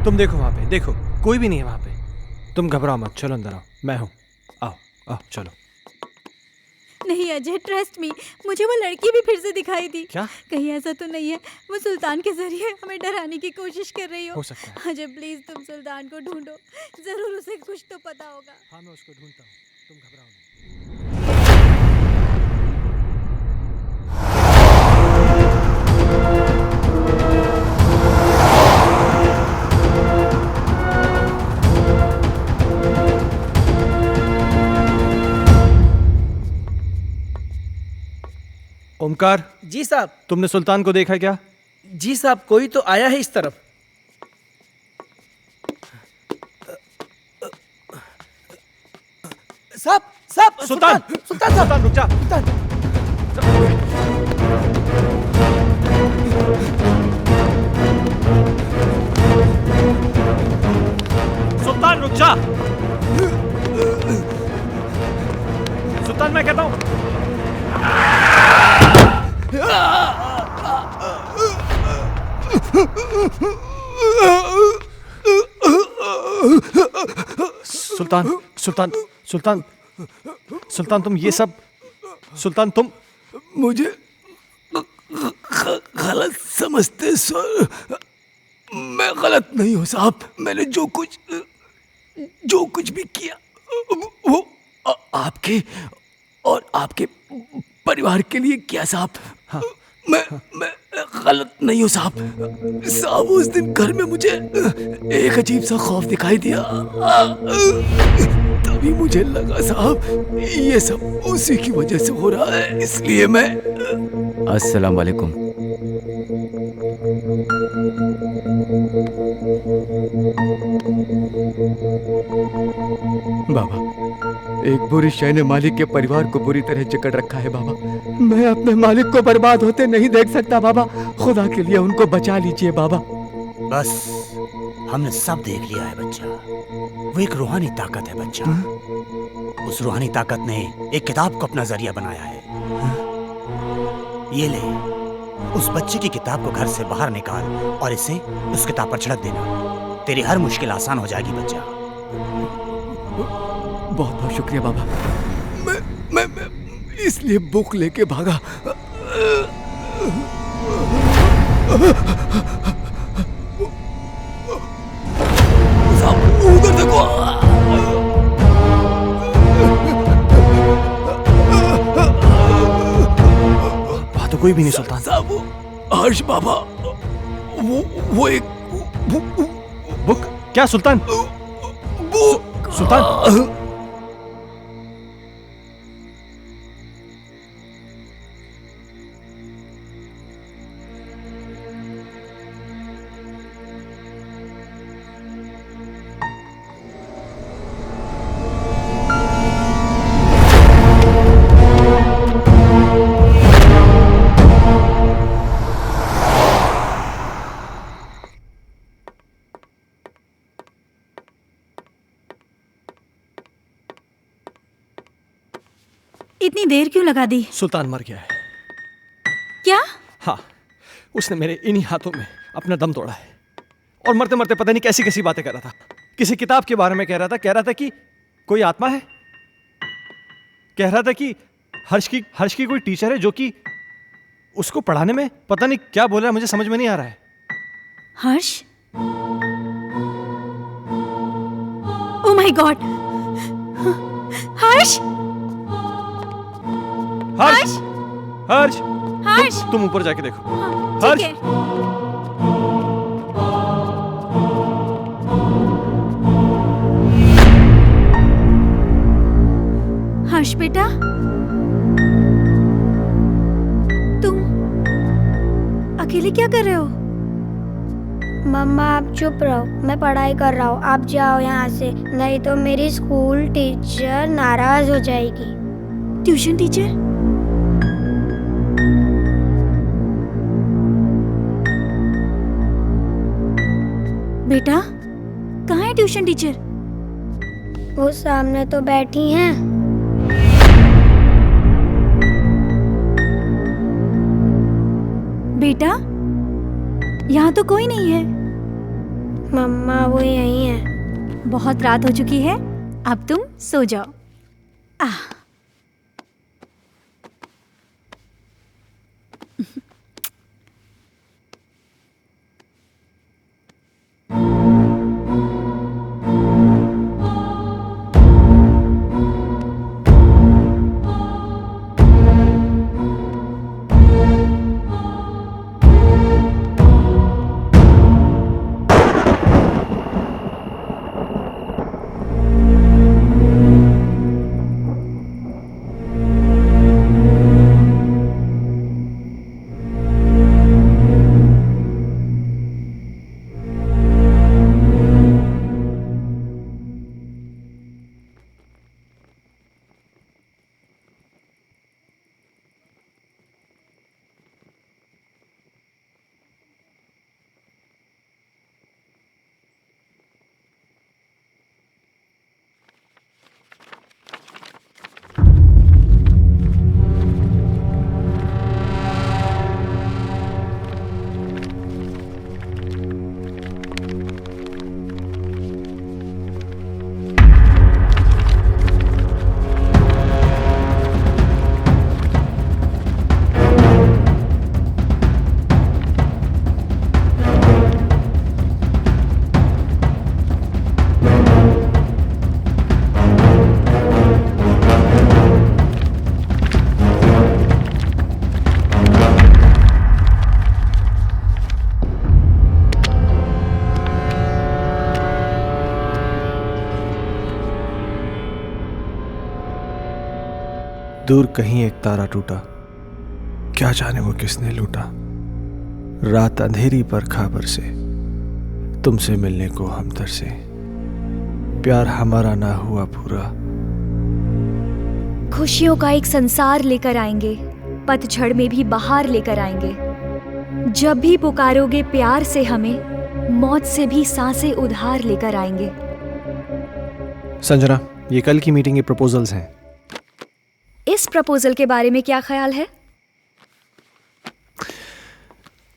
तुम देखो वहां पे, देखो कोई भी नहीं है वहां पे। तुम घबराओ मत, चलो अंदर आओ, मैं हूं। आओ आओ चलो। नहीं अजय, ट्रस्ट मी, मुझे वो लड़की भी फिर से दिखाई दी। क्या? कहीं ऐसा तो नहीं है वो सुल्तान के जरिए हमें डराने की कोशिश कर रही हो सकता है। अजय प्लीज, तुम सुल्तान को ढूंढो, जरूर उसे कुछ तो पता होगा। हाँ, मैं उसको ढूंढता हूँ, तुम घबराओ नहीं। ओमकार। जी साहब। तुमने सुल्तान को देखा क्या? जी साहब, कोई तो आया है इस तरफ। साहब, साहब, सुल्तान, सुल्तान साहब, रुक जा। सुल्तान रुक जा। सुल्तान, मैं कहता हूं। सुल्तान, सुल्तान, सुल्तान, सुल्तान, तुम ये सब, सुल्तान तुम मुझे गलत समझते सर। मैं गलत नहीं हूँ साहब। मैंने जो कुछ भी किया वो आपके और आपके परिवार के लिए किया साहब। हाँ। मैं गलत नहीं हूँ साहब। साहब, उस दिन घर में मुझे एक अजीब सा खौफ दिखाई दिया। तभी मुझे लगा साहब ये सब उसी की वजह से हो रहा है, इसलिए मैं। अस्सलाम वालेकुम। बाबा, एक बुरी शय ने मालिक के परिवार को बुरी तरह जकड़ रखा है बाबा। मैं अपने मालिक को बर्बाद होते नहीं देख सकता बाबा। खुदा के लिए उनको बचा लीजिए बाबा। बस, हमने सब देख लिया है बच्चा। वो एक रूहानी ताकत है बच्चा। उस रूहानी ताकत ने एक किताब को अपना जरिया बनाया है। ये ले, उस बच्चे की किताब को घर से बाहर निकाल और इसे उस किताब पर छिड़क देना। तेरी हर मुश्किल आसान हो जाएगी बच्चा। बहुत बहुत शुक्रिया बाबा। मैं इसलिए बुक लेके भागा। उधर देखो। वहां तो कोई भी नहीं सुल्तान। साहब, हर्ष बाबा, वो एक बुक। क्या सुल्तान? सुल्तान, इतनी देर क्यों लगा दी? सुल्तान मर गया है। क्या? हाँ, उसने मेरे इन्हीं हाथों में अपना दम तोड़ा है। और मरते मरते पता नहीं कैसी कैसी बातें कर रहा था। किसी किताब के बारे में कह रहा था कि कोई आत्मा है। कह रहा था कि हर्ष की कोई टीचर है जो कि उसको पढ़ाने में पता नहीं क्या बोल रहा है, मुझे समझ में नहीं आ रहा है। Harsh? Oh my God! Harsh! Harsh! Harsh! Harsh! तुम ऊपर जाके देखो। ठीक है। हर्ष बेटा, तुम अकेले क्या कर रहे हो? मम्मा आप चुप रहो, मैं पढ़ाई कर रहा हूँ। आप जाओ यहाँ से, नहीं तो मेरी स्कूल टीचर नाराज हो जाएगी। Tuition teacher? बेटा कहाँ है ट्यूशन टीचर? वो सामने तो बैठी हैं। बेटा यहाँ तो कोई नहीं है। मम्मा वो यहीं है। बहुत रात हो चुकी है, अब तुम सो जाओ। दूर कहीं एक तारा टूटा, क्या जाने वो किसने लूटा। रात अंधेरी पर खबर से, तुमसे मिलने को हम तरसे। प्यार हमारा ना हुआ पूरा। खुशियों का एक संसार लेकर आएंगे, पतझड़ में भी बहार लेकर आएंगे। जब भी पुकारोगे प्यार से हमें, मौत से भी सांसें उधार लेकर आएंगे। संजना, ये कल की मीटिंग के प्रपोजल्स हैं। इस प्रपोजल के बारे में क्या ख्याल है?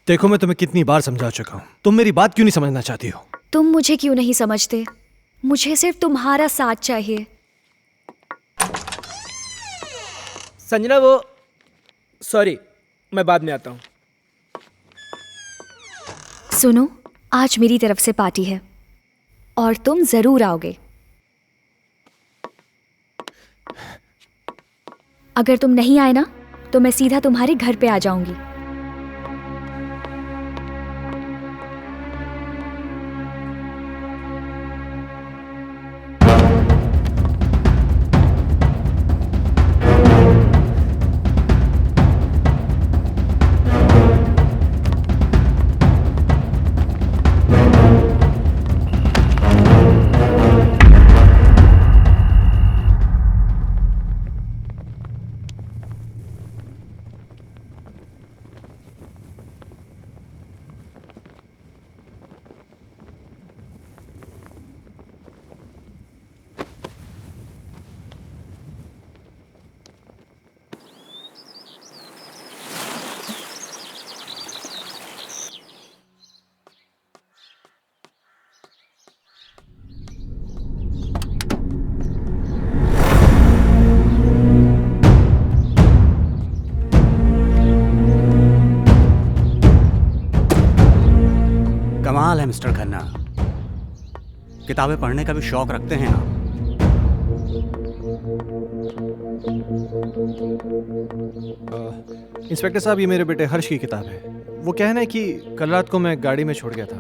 देखो, मैं तुम्हें कितनी बार समझा चुका हूं, तुम मेरी बात क्यों नहीं समझना चाहती हो? तुम मुझे क्यों नहीं समझते? मुझे सिर्फ तुम्हारा साथ चाहिए। संजना, वो सॉरी, मैं बाद में आता हूँ। सुनो, आज मेरी तरफ से पार्टी है और तुम जरूर आओगे। अगर तुम नहीं आए ना, तो मैं सीधा तुम्हारे घर पे आ जाऊंगी। कमाल है मिस्टर खन्ना, किताबें पढ़ने का भी शौक रखते हैं आप। इंस्पेक्टर साहब, ये मेरे बेटे हर्ष की किताब है। वो कहना है कि कल रात को मैं गाड़ी में छोड़ गया था,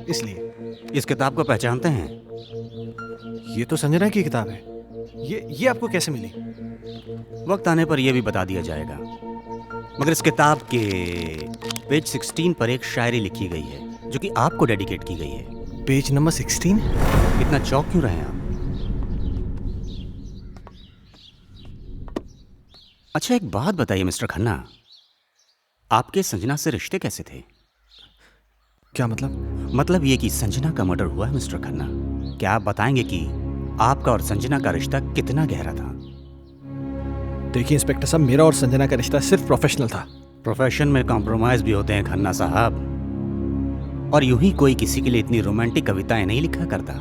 इसलिए। इस किताब को पहचानते हैं? ये तो संजना की किताब है। ये आपको कैसे मिली? वक्त आने पर यह भी बता दिया जाएगा, मगर इस किताब के पेज 16 पर एक शायरी लिखी गई है जो कि आपको डेडिकेट की गई है। Page number 16? इतना चौंक क्यों रहे हैं आप? अच्छा, एक बात बताइए मिस्टर खन्ना, आपके संजना से रिश्ते कैसे थे? क्या मतलब? मतलब ये कि संजना का मर्डर हुआ है मिस्टर खन्ना। क्या आप बताएंगे कि आपका और संजना का रिश्ता कितना गहरा था? देखिए इंस्पेक्टर साहब, मेरा और संजना का रिश्ता सिर्फ प्रोफेशनल था। प्रोफेशन में कॉम्प्रोमाइज भी होते हैं खन्ना साहब, और यूं ही कोई किसी के लिए इतनी रोमांटिक कविताएं नहीं लिखा करता।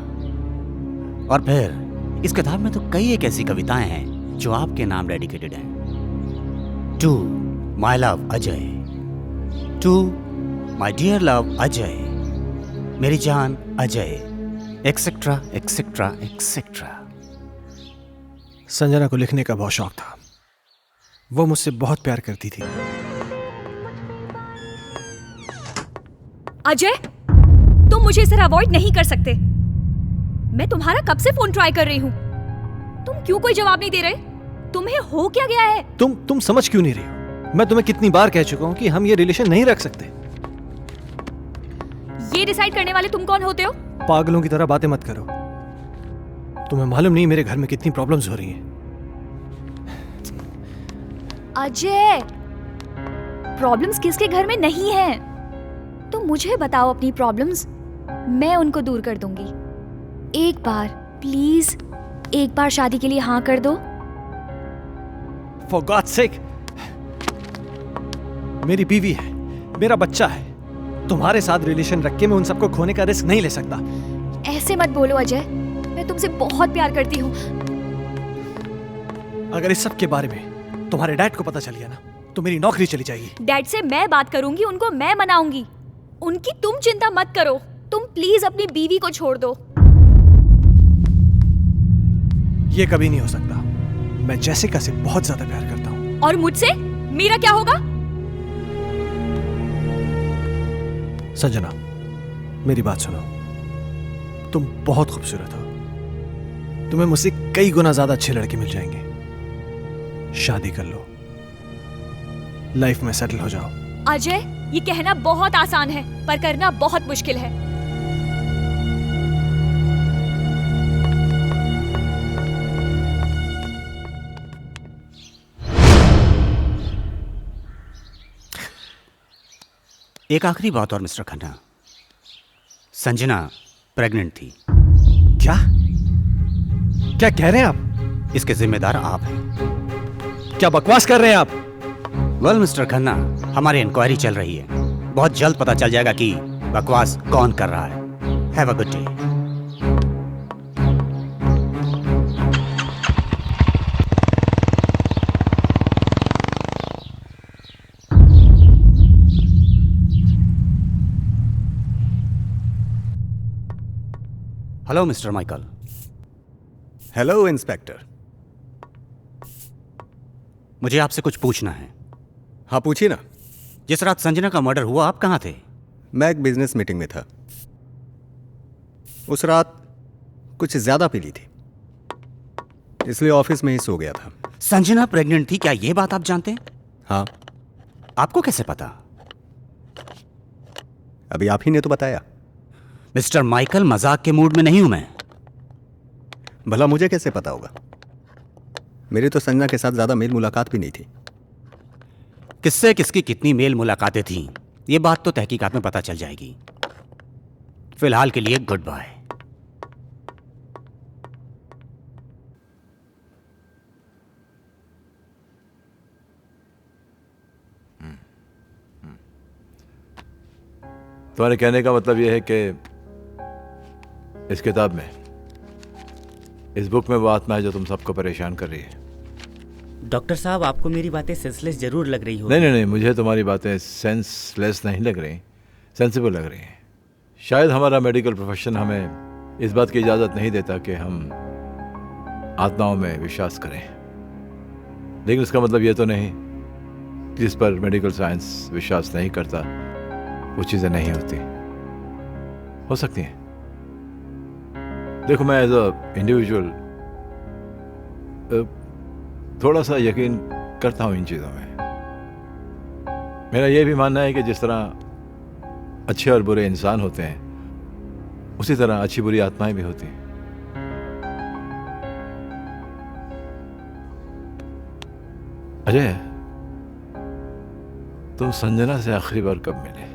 और फिर इस किताब में तो कई एक ऐसी कविताएं हैं जो आपके नाम डेडिकेटेड हैं। To my love Ajay, to my dear love Ajay, मेरी जान Ajay, etcetera etcetera etcetera. Sanjana को लिखने का बहुत शौक था। वो मुझसे बहुत प्यार करती थी। अजय, तुम मुझे इस तरह अवॉइड नहीं कर सकते। मैं तुम्हारा कब से फोन ट्राई कर रही हूँ, तुम क्यों कोई जवाब नहीं दे रहे? तुम्हें हो क्या गया है? तुम समझ क्यों नहीं रही हो? मैं तुम्हें कितनी बार कह चुका हूँ कि हम ये रिलेशन नहीं रख सकते। ये डिसाइड करने वाले तुम कौन होते हो? पागलों की तरह बातें मत करो। तुम्हें मालूम नहीं मेरे घर में कितनी प्रॉब्लम्स हो रही हैं। अजय, प्रॉब्लम्स किसके घर में नहीं है? तुम मुझे बताओ अपनी प्रॉब्लम्स, मैं उनको दूर कर दूंगी। एक बार प्लीज, एक बार शादी के लिए हाँ कर दो। For God's sake, मेरी बीवी है, मेरा बच्चा है। तुम्हारे साथ रिलेशन रख के मैं उन सबको खोने का रिस्क नहीं ले सकता। ऐसे मत बोलो अजय, मैं तुमसे बहुत प्यार करती हूँ। अगर इस सब के बारे में तुम्हारे डैड को पता चल गया ना, तो मेरी नौकरी चली जाएगी। डैड से मैं बात करूंगी, उनको मैं मनाऊंगी। उनकी तुम चिंता मत करो। तुम प्लीज अपनी बीवी को छोड़ दो। ये कभी नहीं हो सकता। मैं जेसिका से बहुत ज्यादा प्यार करता हूँ। और मुझसे मेरा क्या होगा? संजना, मेरी बात सुनो। तुम बहुत खूबसूरत हो। तुम्हें मुझसे कई गुना ज्यादा अच्छे लड़के मिल जाएंगे। शादी कर लो, लाइफ में सेटल हो जाओ। अजय, ये कहना बहुत आसान है पर करना बहुत मुश्किल है। एक आखिरी बात और मिस्टर खन्ना, संजना प्रेग्नेंट थी। क्या क्या कह रहे हैं आप? इसके जिम्मेदार आप हैं। क्या बकवास कर रहे हैं आप? वेल मिस्टर खन्ना, हमारी इंक्वायरी चल रही है। बहुत जल्द पता चल जाएगा कि बकवास कौन कर रहा है। Have a good day. Hello mister Michael. Hello inspector. मुझे आपसे कुछ पूछना है। हाँ पूछिए ना। जिस रात संजना का मर्डर हुआ आप कहाँ थे? मैं एक बिजनेस मीटिंग में था। उस रात कुछ ज्यादा पी ली थी, इसलिए ऑफिस में ही सो गया था। संजना प्रेग्नेंट थी, क्या यह बात आप जानते हैं? हाँ। आपको कैसे पता? अभी आप ही ने तो बताया। मिस्टर माइकल, मजाक के मूड में नहीं हूं मैं। भला मुझे कैसे पता होगा? मेरी तो संजना के साथ ज्यादा मेल मुलाकात भी नहीं थी। किससे किसकी कितनी मेल मुलाकातें थीं, ये बात तो तहकीकात में पता चल जाएगी। फिलहाल के लिए गुड बाय। तुम्हारे कहने का मतलब यह है कि इस किताब में, इस बुक में वो आत्मा है जो तुम सबको परेशान कर रही है। डॉक्टर साहब, आपको मेरी बातें सेंसलेस जरूर लग रही हो। नहीं, मुझे तुम्हारी बातें सेंसलेस नहीं लग रही, सेंसिबल लग रही हैं। शायद हमारा मेडिकल प्रोफेशन हमें इस बात की इजाज़त नहीं देता कि हम आत्माओं में विश्वास करें, लेकिन इसका मतलब ये तो नहीं कि जिस पर मेडिकल साइंस विश्वास नहीं करता वो चीज़ें नहीं होती, हो सकती हैं। देखो, मैं एज अ इंडिविजुअल थोड़ा सा यकीन करता हूँ इन चीज़ों में। मेरा यह भी मानना है कि जिस तरह अच्छे और बुरे इंसान होते हैं, उसी तरह अच्छी बुरी आत्माएं भी होती हैं। अजय, तुम संजना से आखिरी बार कब मिले?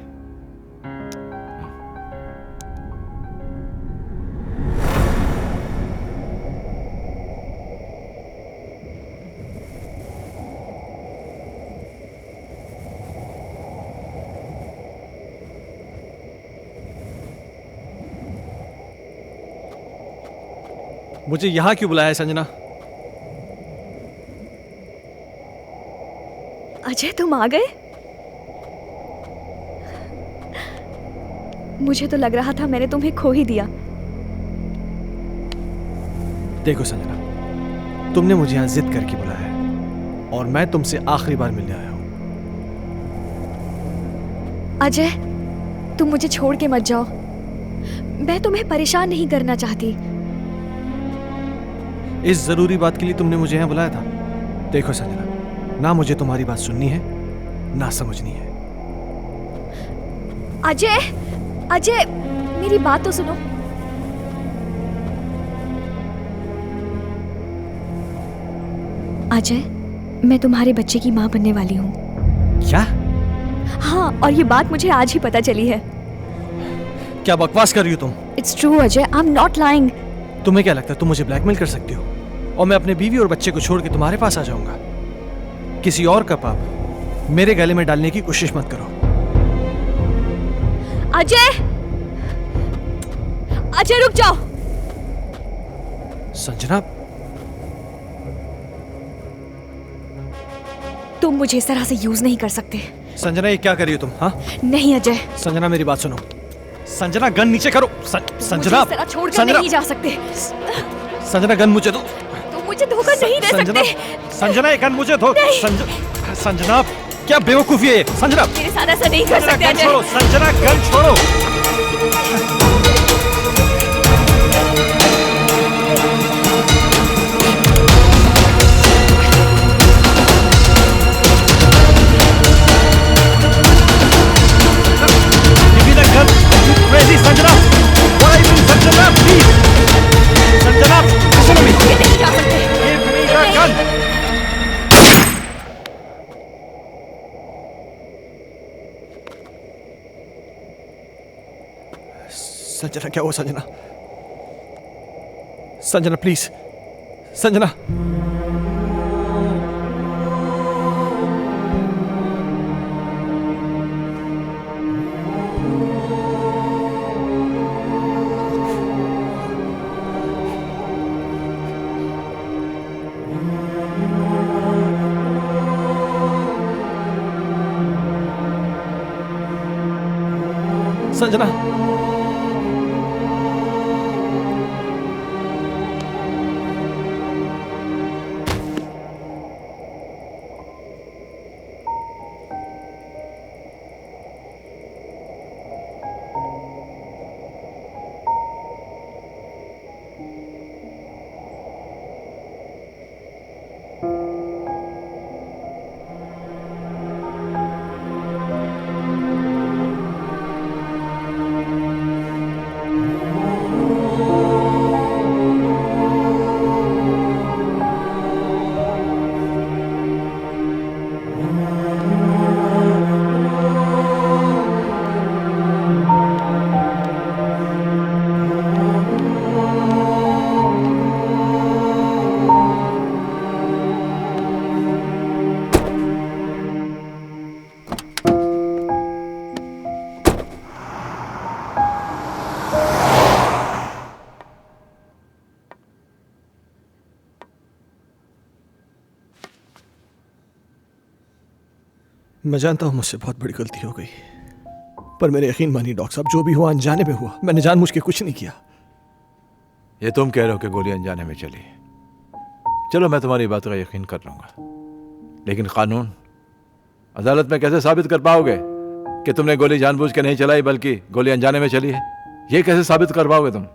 मुझे यहाँ क्यों बुलाया है संजना? अजय, तुम आ गए? मुझे तो लग रहा था मैंने तुम्हें खो ही दिया। देखो संजना, तुमने मुझे यहाँ जिद करके बुलाया है और मैं तुमसे आखिरी बार मिलने आया हूँ। अजय, तुम मुझे छोड़ के मत जाओ। मैं तुम्हें परेशान नहीं करना चाहती। इस जरूरी बात के लिए तुमने मुझे यहाँ बुलाया था? देखो संजना, ना मुझे तुम्हारी बात सुननी है ना समझनी है। अजय, अजय, मेरी बात तो सुनो। अजय, मैं तुम्हारे बच्चे की माँ बनने वाली हूँ। क्या? हाँ, और ये बात मुझे आज ही पता चली है। क्या बकवास कर रही हो तुम? It's true Ajay, I am not lying. तुम्हें क्या लगता है तुम मुझे ब्लैकमेल कर सकती हो और मैं अपने बीवी और बच्चे को छोड़ के तुम्हारे पास आ जाऊंगा? किसी और का पाप मेरे गले में डालने की कोशिश मत करो। अजय, अजय रुक जाओ। संजना, तुम मुझे इस तरह से यूज नहीं कर सकते। संजना ये क्या कर रही हो तुम? हाँ नहीं अजय। संजना मेरी बात सुनो। संजना गन नीचे करो। संजना, मुझे इस तरह छोड़कर नहीं जा सकते। संजना गन मुझे दो। तुम मुझे धोखा नहीं दे सकते। संजना ये गन मुझे दो। संजना क्या बेवकूफी है? संजना मेरे साथ ऐसा नहीं कर सकते अजय। छोड़ो संजना, गन छोड़ो। Sanjana, what are you doing, Sanjana? Please, Sanjana, listen to me. ये नहीं जा सकते। Give me the gun. Sanjana क्या हुआ संजना? संजना प्लीज, संजना। संजना, मैं जानता हूं मुझसे बहुत बड़ी गलती हो गई, पर मेरे यकीन मानिए डॉक्टर साहब, जो भी हुआ अनजाने में हुआ। मैंने जानबूझ के कुछ नहीं किया। ये तुम कह रहे हो कि गोली अनजाने में चली। चलो मैं तुम्हारी बात का यकीन कर लूंगा, लेकिन कानून अदालत में कैसे साबित कर पाओगे कि तुमने गोली जानबूझ के नहीं चलाई बल्कि गोली अनजाने में चली है? ये कैसे साबित कर पाओगे तुम?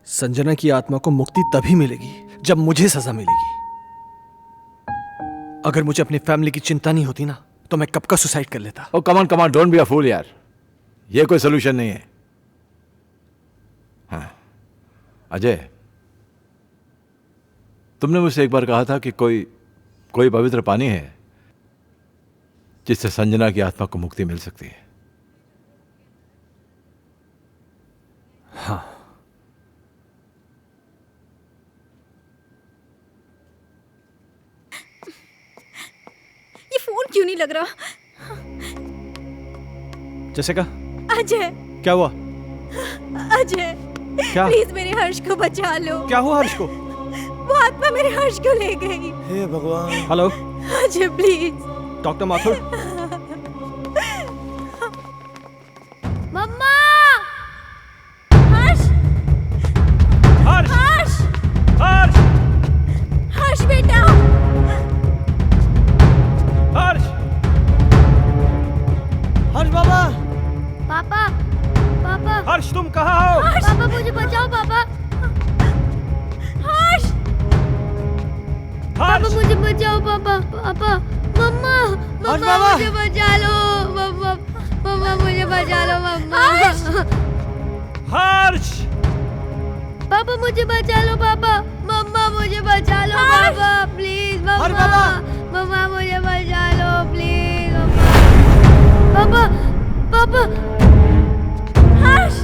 संजना की आत्मा को मुक्ति तभी मिलेगी जब मुझे सजा मिलेगी। अगर मुझे अपनी फैमिली की चिंता नहीं होती ना, तो मैं कब का सुसाइड कर लेता। ओ कमान कमान, डोंट बी अ फूल यार, ये कोई सोल्यूशन नहीं है। हाँ अजय, तुमने मुझसे एक बार कहा था कि कोई पवित्र पानी है जिससे संजना की आत्मा को मुक्ति मिल सकती है। हाँ, ये फोन क्यों नहीं लग रहा? जैसे का अजय, क्या हुआ? अजय, क्या? प्लीज मेरे हर्ष को बचा लो। क्या हुआ हर्ष को? वो आत्मा मेरे हर्ष को ले गई। हे भगवान। Hello Ajay please. Doctor Mathur. मम्मा। हर्ष हर्ष हर्ष हर्ष हर्ष बेटा। हर्ष हर्ष बाबा। पापा पापा हर्ष तुम कहाँ हो? पापा मुझे बचाओ पापा। हर्ष पापा मुझे बचाओ पापा। पापा मम्मा मम्मा मुझे बचा लो। मम्मा मम्मा मुझे बचा लो मम्मा। हर्ष पापा मुझे बचा लो पापा। मम्मा मुझे बचा लो पापा प्लीज। मम्मा मम्मा मुझे बचा लो प्लीज। पापा पापा। हर्ष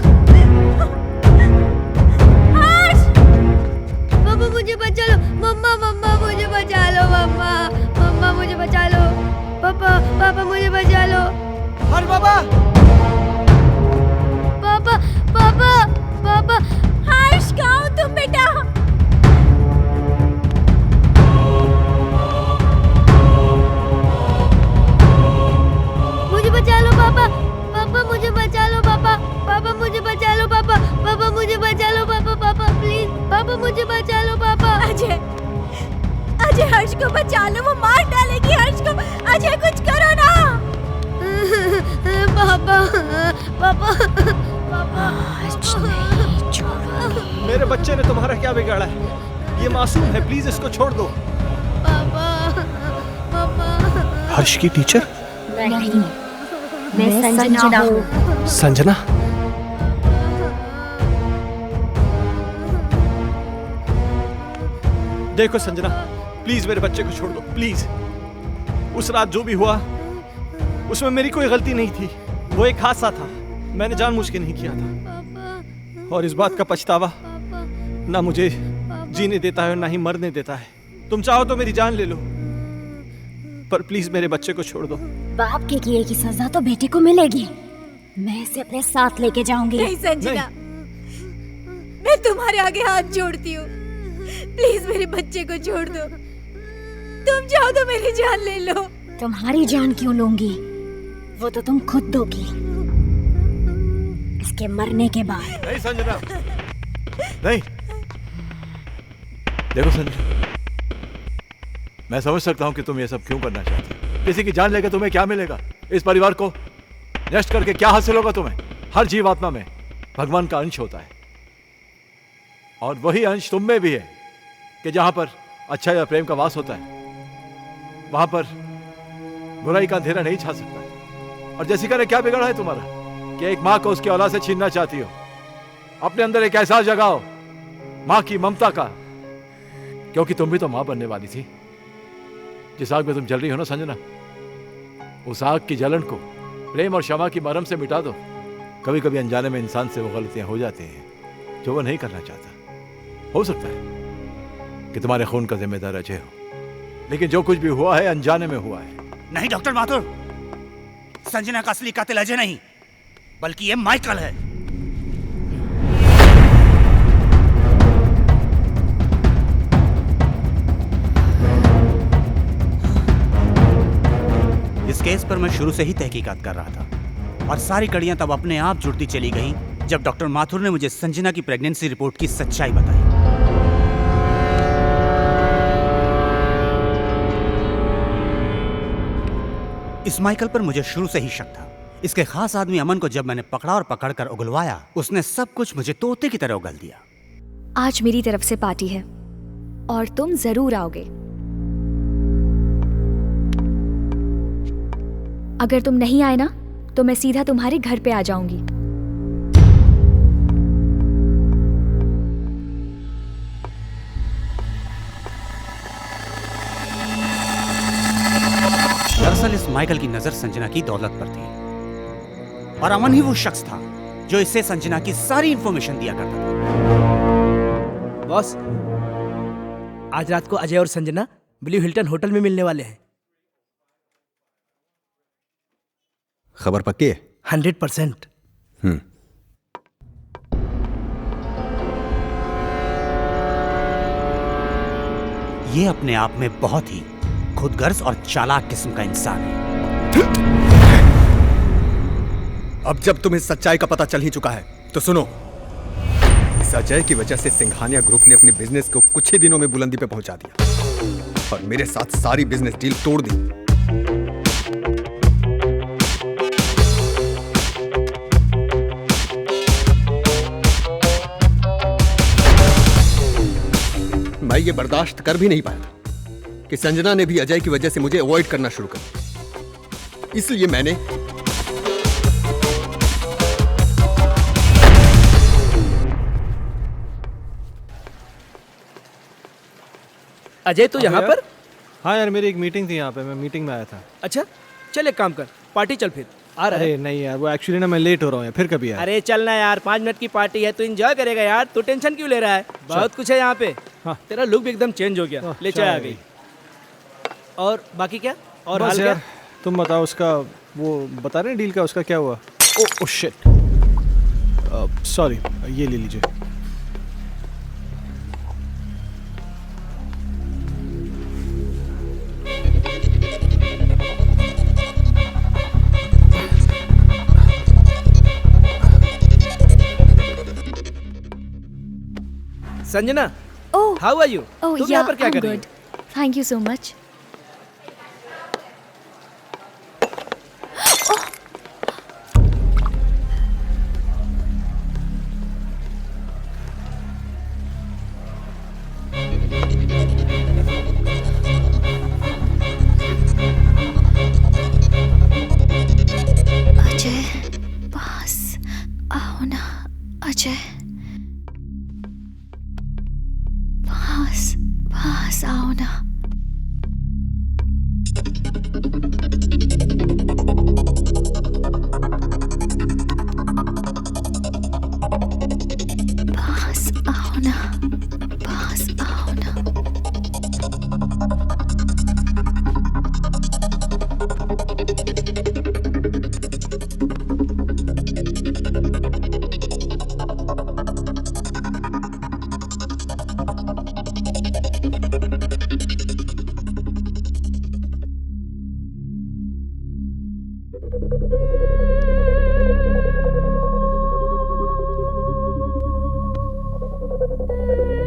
हर्ष पापा मुझे बचा लो। मम्मा मम्मा मुझे बचा लो। मम्मा मम्मा मुझे बचा लो। पापा पापा मुझे बचा लो। हर्ष बाबा। पापा पापा पापा। हर्ष कहाँ हो तुम बेटा? मुझे बचा लो पापा। पापा मुझे बचा लो पापा। पापा मुझे बचा लो पापा। पापा मुझे बचा लो पापा। पापा प्लीज पापा मुझे बचा लो पापा। अजय अजय हर्ष को बचा लो, वो मार डालेगी हर्ष को। अजय कुछ करो ना। पापा पापा पापा। मेरे बच्चे ने तुम्हारा क्या बिगाड़ा है? ये मासूम है, प्लीज इसको छोड़ दो। पापा पापा। हर्ष की टीचर? नहीं, मैं संजना हूँ। संजना? देखो संजना, प्लीज मेरे बच्चे को छोड़ दो प्लीज। उस रात जो भी हुआ उसमें मेरी कोई गलती नहीं थी। वो एक हादसा था, मैंने जानबूझ के नहीं किया था। और इस बात का पछतावा ना मुझे जीने देता है और ना ही मरने देता है। तुम चाहो तो मेरी जान ले लो, पर प्लीज मेरे बच्चे को छोड़ दो। बाप के किए की सजा तो बेटे को मिलेगी। मैं इसे अपने साथ लेके जाऊंगी। नहीं संजना, मैं तुम्हारे आगे हाथ जोड़ती हूँ, प्लीज मेरे बच्चे को छोड़ दो। तुम चाहो तो मेरी जान ले लो। तुम्हारी जान क्यों लूंगी? वो तो तुम खुद दोगी इसके मरने के बाद। नहीं संजना, नहीं। देखो संजना, मैं समझ सकता हूं कि तुम ये सब क्यों करना चाहती हो। किसी की जान लेकर तुम्हें क्या मिलेगा? इस परिवार को नष्ट करके क्या हासिल होगा तुम्हें? हर जीवात्मा में भगवान का अंश होता है, और वही अंश तुम में भी है कि जहां पर अच्छा या प्रेम का वास होता है वहां पर बुराई का अंधेरा नहीं छा सकता। और जैसिका ने क्या बिगाड़ा है तुम्हारा कि एक मां को उसकी औलाद से छीनना चाहती हो? अपने अंदर एक एहसास जगाओ मां की ममता का, क्योंकि तुम भी तो मां बनने वाली थी। जिस आग में तुम जल रही हो ना संजना, उस आग की जलन को प्रेम और क्षमा की मरहम से मिटा दो। कभी कभी अनजाने में इंसान से वो गलतियां हो जाती हैं जो वो नहीं करना चाहता। हो सकता है कि तुम्हारे खून का जिम्मेदार अजय हो, लेकिन जो कुछ भी हुआ है अनजाने में हुआ है। नहीं डॉक्टर माथुर, संजना का असली कातिल अजय नहीं बल्कि ये माइकल है। इस केस पर मैं शुरू से ही तहकीकात कर रहा था और सारी कड़ियां तब अपने आप जुड़ती चली गईं जब डॉक्टर माथुर ने मुझे संजना की प्रेगनेंसी रिपोर्ट की सच्चाई बताई। इस माइकल पर मुझे शुरू से ही शक था। इसके खास आदमी अमन को जब मैंने पकड़ा और पकड़कर उगलवाया, उसने सब कुछ मुझे तोते की तरह उगल दिया। आज मेरी तरफ से पार्टी है और तुम जरूर आओगे। अगर तुम नहीं आए ना तो मैं सीधा तुम्हारे घर पे आ जाऊंगी। दरअसल इस माइकल की नजर संजना की दौलत पर थी और अमन ही वो शख्स था जो इससे संजना की सारी इंफॉर्मेशन दिया करता था। बॉस, आज रात को अजय और संजना ब्लू हिल्टन होटल में मिलने वाले हैं। खबर पक्की है? 100%। ये अपने आप में बहुत ही खुदगर्ज और चालाक किस्म का इंसान है। अब जब तुम्हें सच्चाई का पता चल ही चुका है तो सुनो, इस अजय की वजह से सिंघानिया ग्रुप ने अपने बिजनेस को कुछ ही दिनों में बुलंदी पे पहुंचा दिया और मेरे साथ सारी बिजनेस डील तोड़ दी। मैं ये बर्दाश्त कर भी नहीं पाया था कि संजना ने भी अजय की वजह से मुझे अवॉइड करना शुरू कर दिया। इसलिए मैंने अजय तो यहाँ पर? हाँ यार, मेरी एक मीटिंग थी यहाँ पे, मैं मीटिंग में आया था। अच्छा चल एक काम कर, पार्टी चल फिर आ रहा है। अरे नहीं यार, वो एक्चुअली ना मैं लेट हो रहा हूँ यार, फिर कभी यार। अरे चलना यार, 5 मिनट की पार्टी है, तू एंजॉय करेगा यार, तू टेंशन क्यों ले रहा है? बहुत कुछ है यहाँ पे। हाँ। तेरा लुक भी एकदम चेंज हो गया, ले चाय आ गई। और बाकी क्या? और हाल क्या? तुम बताओ, उसका वो बता रहे हैं डील का, उसका क्या हुआ? ओ शिट, सॉरी, ये ले लीजिए। Sanjana, oh how are you? Oh तुम यहाँ पर क्या कर रही हो? Thank you so much. Ajay पास आओ ना, अजय पास आओ ना। पास आओ ना, पास आओ ना।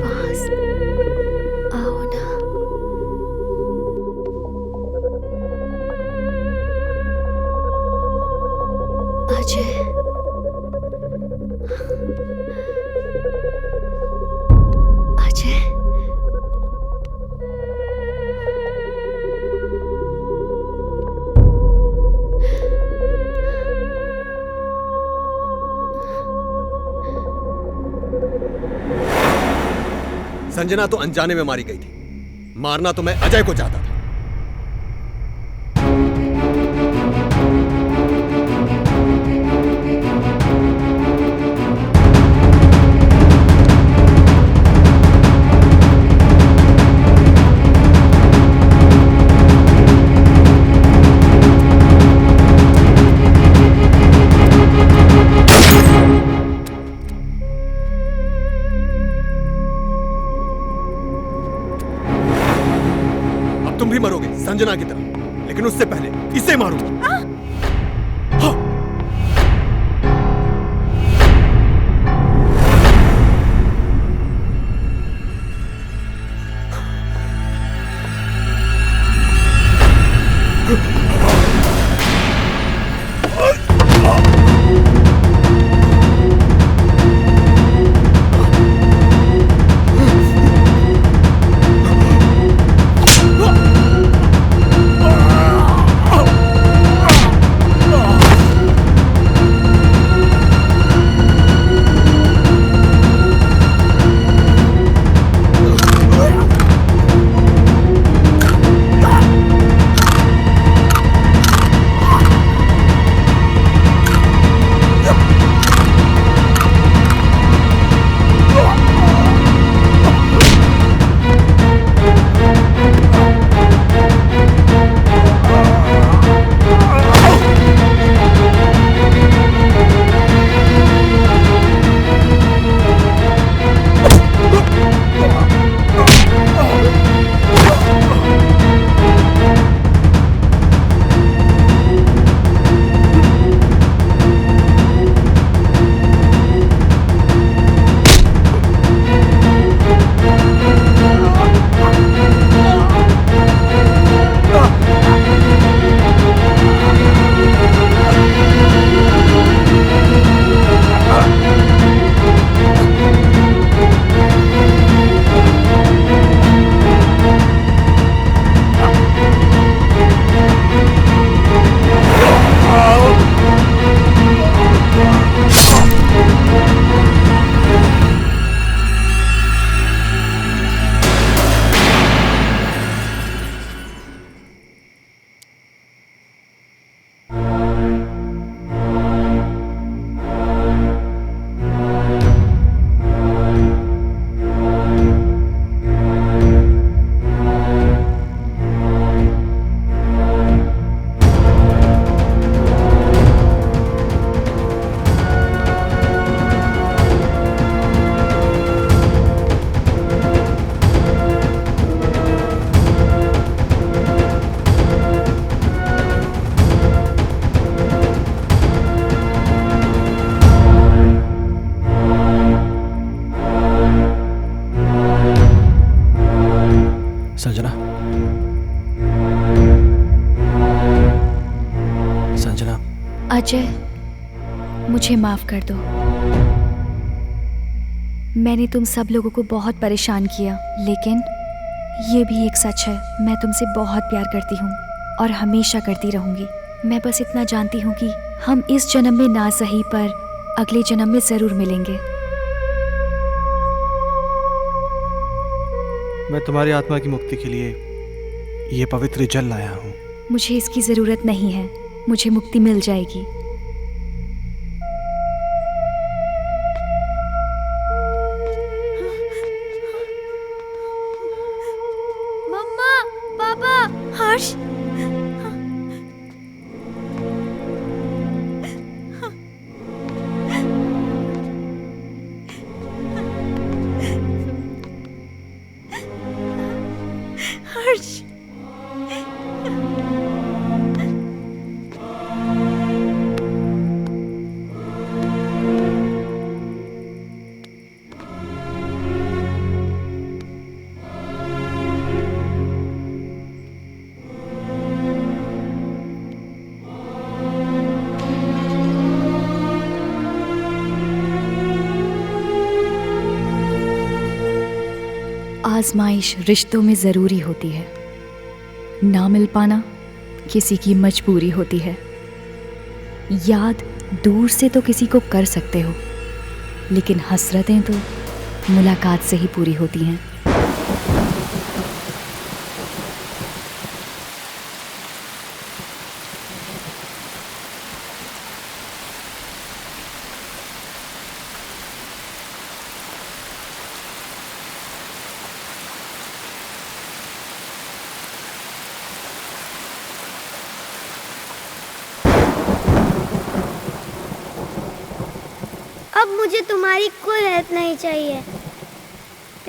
पास आओ ना। अजय अजय संजना तो अनजाने में मारी गई थी, मारना तो मैं अजय को चाहता था। तुम भी मरोगे संजना की तरह, लेकिन उससे पहले इसे मारूंगा। संजना, संजना। अजय, मुझे माफ कर दो। मैंने तुम सब लोगों को बहुत परेशान किया, लेकिन ये भी एक सच है, मैं तुमसे बहुत प्यार करती हूँ और हमेशा करती रहूंगी। मैं बस इतना जानती हूँ कि हम इस जन्म में ना सही पर अगले जन्म में जरूर मिलेंगे। मैं तुम्हारी आत्मा की मुक्ति के लिए ये पवित्र जल लाया हूँ। मुझे इसकी जरूरत नहीं है, मुझे मुक्ति मिल जाएगी। मम्मा, पापा, हर्ष, हर्ष। आजमाइश रिश्तों में ज़रूरी होती है, ना मिल पाना किसी की मजबूरी होती है। याद दूर से तो किसी को कर सकते हो, लेकिन हसरतें तो मुलाकात से ही पूरी होती हैं। अब मुझे तुम्हारी कोई हेल्प नहीं चाहिए।